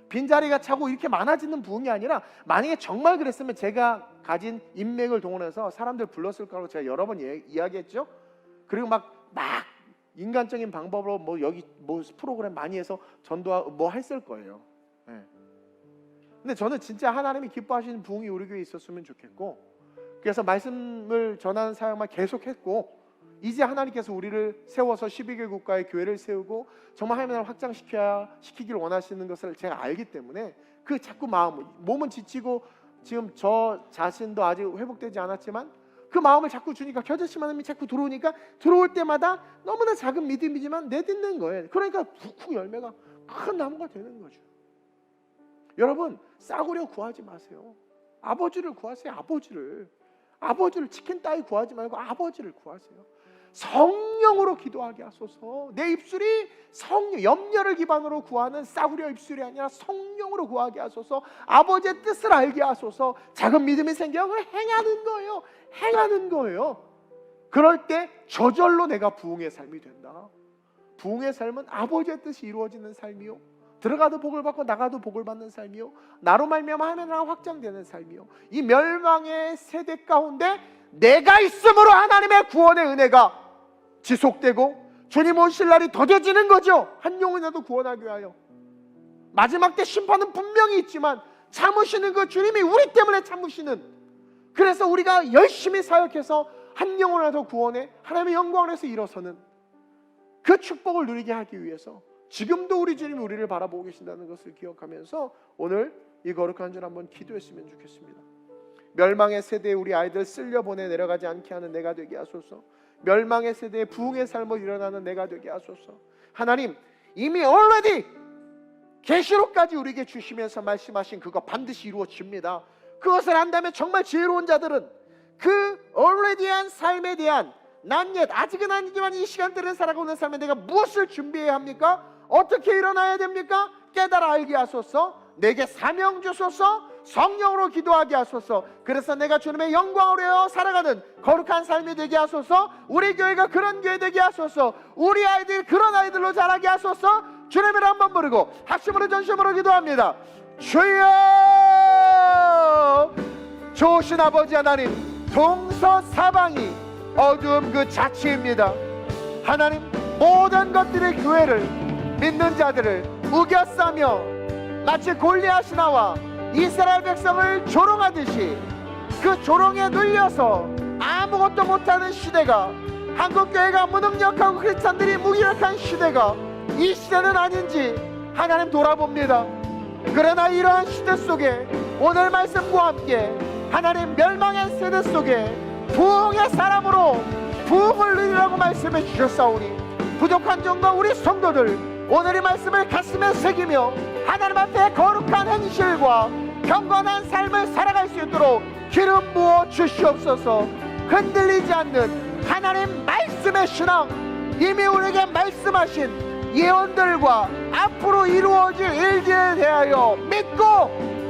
빈자리가 차고 이렇게 많아지는 부흥이 아니라, 만약에 정말 그랬으면 제가 가진 인맥을 동원해서 사람들 불렀을 거라고 제가 여러 번 이야기했죠. 그리고 막 인간적인 방법으로 여기 프로그램 많이 해서 전도하고 했을 거예요. 네. 근데 저는 진짜 하나님이 기뻐하시는 부흥이 우리 교회에 있었으면 좋겠고, 그래서 말씀을 전하는 사역만 계속했고, 이제 하나님께서 우리를 세워서 12개 국가의 교회를 세우고 정말 하나님을 확장시키길 원하시는 것을 제가 알기 때문에 그 자꾸 몸은 지치고 지금 저 자신도 아직 회복되지 않았지만 그 마음을 자꾸 주니까, 겨자씨만한 믿음이 자꾸 들어오니까 들어올 때마다 너무나 작은 믿음이지만 내딛는 거예요. 그러니까 푹푹 열매가 큰 나무가 되는 거죠. 여러분, 싸구려 구하지 마세요. 아버지를 구하세요. 아버지를 치킨 따위 구하지 말고 아버지를 구하세요. 성령으로 기도하게 하소서. 내 입술이 염려를 기반으로 구하는 싸구려 입술이 아니라 성령으로 구하게 하소서. 아버지의 뜻을 알게 하소서. 작은 믿음이 생겨 행하는 거예요. 그럴 때 저절로 내가 부흥의 삶이 된다. 부흥의 삶은 아버지의 뜻이 이루어지는 삶이요, 들어가도 복을 받고 나가도 복을 받는 삶이요, 나로 말미암아 하나님 나라가 확장되는 삶이요, 이 멸망의 세대 가운데 내가 있음으로 하나님의 구원의 은혜가 지속되고 주님 오실 날이 더뎌지는 거죠. 한 영혼이라도 구원하기 위하여. 마지막 때 심판은 분명히 있지만 참으시는 그 주님이 우리 때문에 참으시는, 그래서 우리가 열심히 사역해서 한 영혼이라도 구원해 하나님의 영광을 해서 일어서는 그 축복을 누리게 하기 위해서 지금도 우리 주님이 우리를 바라보고 계신다는 것을 기억하면서 오늘 이 거룩한 줄 한번 기도했으면 좋겠습니다. 멸망의 세대에 우리 아이들 쓸려보내 내려가지 않게 하는 내가 되게 하소서. 멸망의 세대에 부흥의 삶을 일어나는 내가 되게 하소서. 하나님, 이미 already 계시록까지 우리에게 주시면서 말씀하신 그거 반드시 이루어집니다. 그것을 안다면 정말 지혜로운 자들은 그 already한 삶에 대한 난 아직은 아니지만 이 시간대를 살아가고 있는 삶에 내가 무엇을 준비해야 합니까? 어떻게 일어나야 됩니까? 깨달아 알게 하소서. 내게 사명 주소서. 성령으로 기도하게 하소서. 그래서 내가 주님의 영광으로 살아가는 거룩한 삶이 되게 하소서. 우리 교회가 그런 교회 되게 하소서. 우리 아이들이 그런 아이들로 자라게 하소서. 주님을 한번 부르고 합심으로 전심으로 기도합니다. 주여, 좋으신 아버지 하나님, 동서사방이 어두움 그 자체입니다. 하나님, 모든 것들의 교회를, 믿는 자들을 우겨싸며 마치 골리앗이 나와 이스라엘 백성을 조롱하듯이 그 조롱에 눌려서 아무것도 못하는 시대가 한국교회가 무능력하고 크리스찬들이 무기력한 시대가 이 시대는 아닌지 하나님 돌아봅니다. 그러나 이러한 시대 속에 오늘 말씀과 함께 하나님 멸망의 세대 속에 부흥의 사람으로 부흥을 누리라고 말씀해 주셨사오니 부족한 종과 우리 성도들 오늘 이 말씀을 가슴에 새기며 하나님 앞에 거룩한 행실과 경건한 삶을 살아갈 수 있도록 기름 부어 주시옵소서. 흔들리지 않는 하나님 말씀의 신앙, 이미 우리에게 말씀하신 예언들과 앞으로 이루어질 일들에 대하여 믿고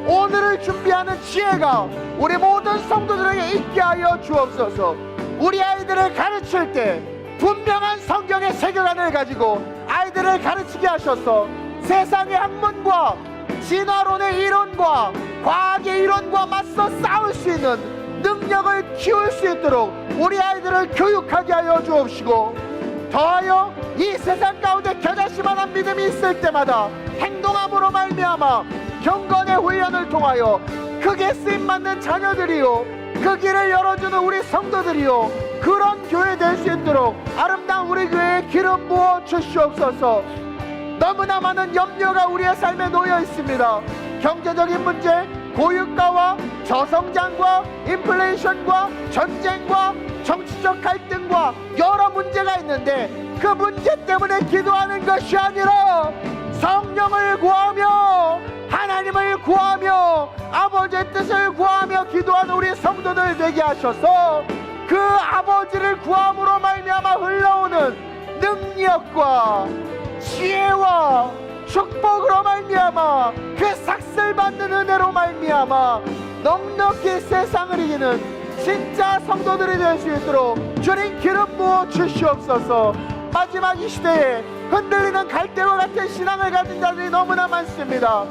오늘을 준비하는 지혜가 우리 모든 성도들에게 있게 하여 주옵소서. 우리 아이들을 가르칠 때 분명한 성경의 세계관을 가지고 아이들을 가르치게 하셔서 세상의 학문과 진화론의 이론과 과학의 이론과 맞서 싸울 수 있는 능력을 키울 수 있도록 우리 아이들을 교육하게 하여 주옵시고, 더하여 이 세상 가운데 겨자씨만한 믿음이 있을 때마다 행동함으로 말미암아 경건의 훈련을 통하여 크게 쓰임받는 자녀들이요, 그 길을 열어주는 우리 성도들이요, 그런 교회 될 수 있도록 아름다운 우리 교회에 기름 부어 주시옵소서. 너무나 많은 염려가 우리의 삶에 놓여 있습니다. 경제적인 문제, 고유가와 저성장과 인플레이션과 전쟁과 정치적 갈등과 여러 문제가 있는데 그 문제 때문에 기도하는 것이 아니라 성령을 구하며 하나님을 구하며 아버지의 뜻을 구하며 기도하는 우리 성도들 되게 하셔서 그 아버지를 구함으로 말미암아 흘러오는 능력과 지혜와 축복으로 말미암아 그 삭슬 받는 은혜로 말미암아 넉넉히 세상을 이기는 진짜 성도들이 될 수 있도록 주님 기름 부어 주시옵소서. 마지막 이 시대에 흔들리는 갈대와 같은 신앙을 가진 자들이 너무나 많습니다.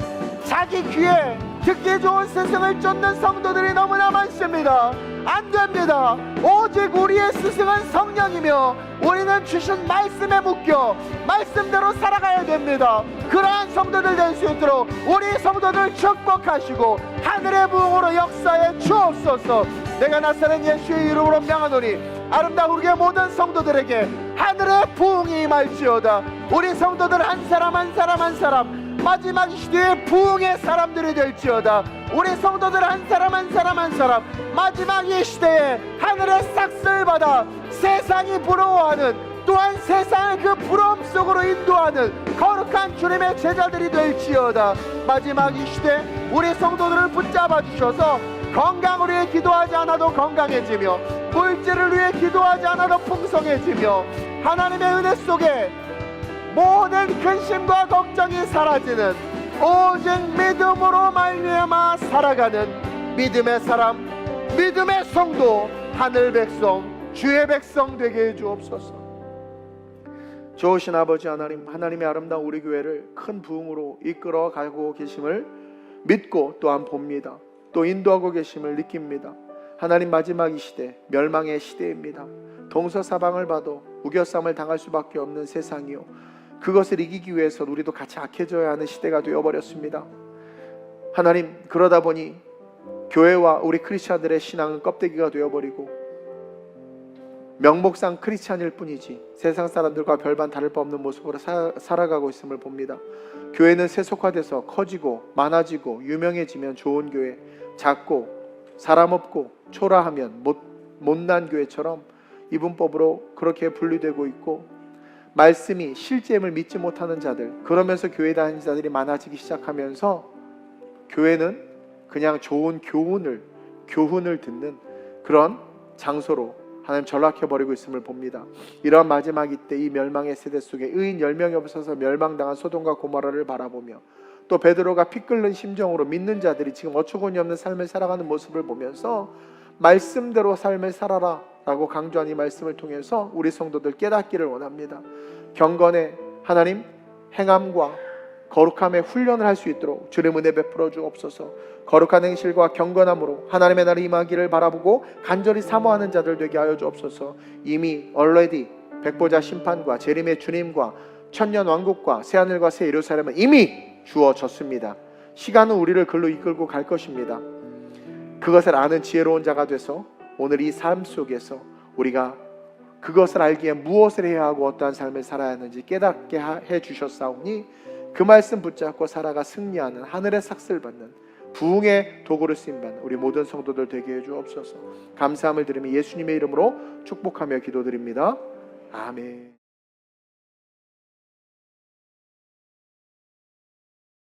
자기 귀에 듣기 좋은 스승을 쫓는 성도들이 너무나 많습니다. 안 됩니다. 오직 우리의 스승은 성령이며 우리는 주신 말씀에 묶여 말씀대로 살아가야 됩니다. 그러한 성도들 될 수 있도록 우리 성도들 축복하시고 하늘의 부흥으로 역사해 주옵소서. 내가 나사렛 예수의 이름으로 명하노니 아름다운 우리의 모든 성도들에게 하늘의 부흥이 임할지어다. 우리 성도들 한 사람 한 사람 한 사람 마지막 시대의 부흥의 사람들이 될지어다. 우리 성도들 한 사람 한 사람 한 사람 마지막 이 시대에 하늘의 삭슬 받아 세상이 부러워하는, 또한 세상을 그 부러움 속으로 인도하는 거룩한 주님의 제자들이 될지어다. 마지막 이 시대 우리 성도들을 붙잡아 주셔서 건강을 위해 기도하지 않아도 건강해지며 물질을 위해 기도하지 않아도 풍성해지며 하나님의 은혜 속에 모든 근심과 걱정이 사라지는 오직 믿음으로 말미암아 살아가는 믿음의 사람, 믿음의 성도, 하늘 백성, 주의 백성 되게 해 주옵소서. 좋으신 아버지 하나님, 하나님의 아름다운 우리 교회를 큰 부흥으로 이끌어 가고 계심을 믿고 또한 봅니다. 또 인도하고 계심을 느낍니다. 하나님, 마지막 이 시대 멸망의 시대입니다. 동서사방을 봐도 우겨쌈을 당할 수밖에 없는 세상이요, 그것을 이기기 위해서 우리도 같이 악해져야 하는 시대가 되어버렸습니다. 하나님, 그러다 보니 교회와 우리 크리스찬들의 신앙은 껍데기가 되어버리고 명목상 크리스찬일 뿐이지 세상 사람들과 별반 다를 바 없는 모습으로 살아가고 있음을 봅니다. 교회는 세속화돼서 커지고 많아지고 유명해지면 좋은 교회, 작고 사람 없고 초라하면 못난 교회처럼 이분법으로 그렇게 분류되고 있고, 말씀이 실제임을 믿지 못하는 자들, 그러면서 교회 다니는 자들이 많아지기 시작하면서 교회는 그냥 좋은 교훈을 듣는 그런 장소로 하나님 전락해버리고 있음을 봅니다. 이런 마지막 이때 이 멸망의 세대 속에 의인 10명이 없어서 멸망당한 소돔과 고모라를 바라보며 또 베드로가 피 끓는 심정으로 믿는 자들이 지금 어처구니 없는 삶을 살아가는 모습을 보면서 말씀대로 삶을 살아라 라고 강조한 이 말씀을 통해서 우리 성도들 깨닫기를 원합니다. 경건의 하나님 행함과 거룩함의 훈련을 할 수 있도록 주님 은혜 베풀어 주옵소서. 거룩한 행실과 경건함으로 하나님의 나라를 임하기를 바라보고 간절히 사모하는 자들 되게 하여 주옵소서. 이미 already 백보자 심판과 재림의 주님과 천년 왕국과 새하늘과 새 예루살렘은 이미 주어졌습니다. 시간은 우리를 글로 이끌고 갈 것입니다. 그것을 아는 지혜로운 자가 돼서 오늘 이 삶 속에서 우리가 그것을 알기에 무엇을 해야 하고 어떠한 삶을 살아야 하는지 깨닫게 해 주셨사오니 그 말씀 붙잡고 살아가 승리하는 하늘의 삭슬 받는 부흥의 도구를 쓰임받는 우리 모든 성도들 되게 해 주옵소서. 감사함을 드리며 예수님의 이름으로 축복하며 기도드립니다. 아멘.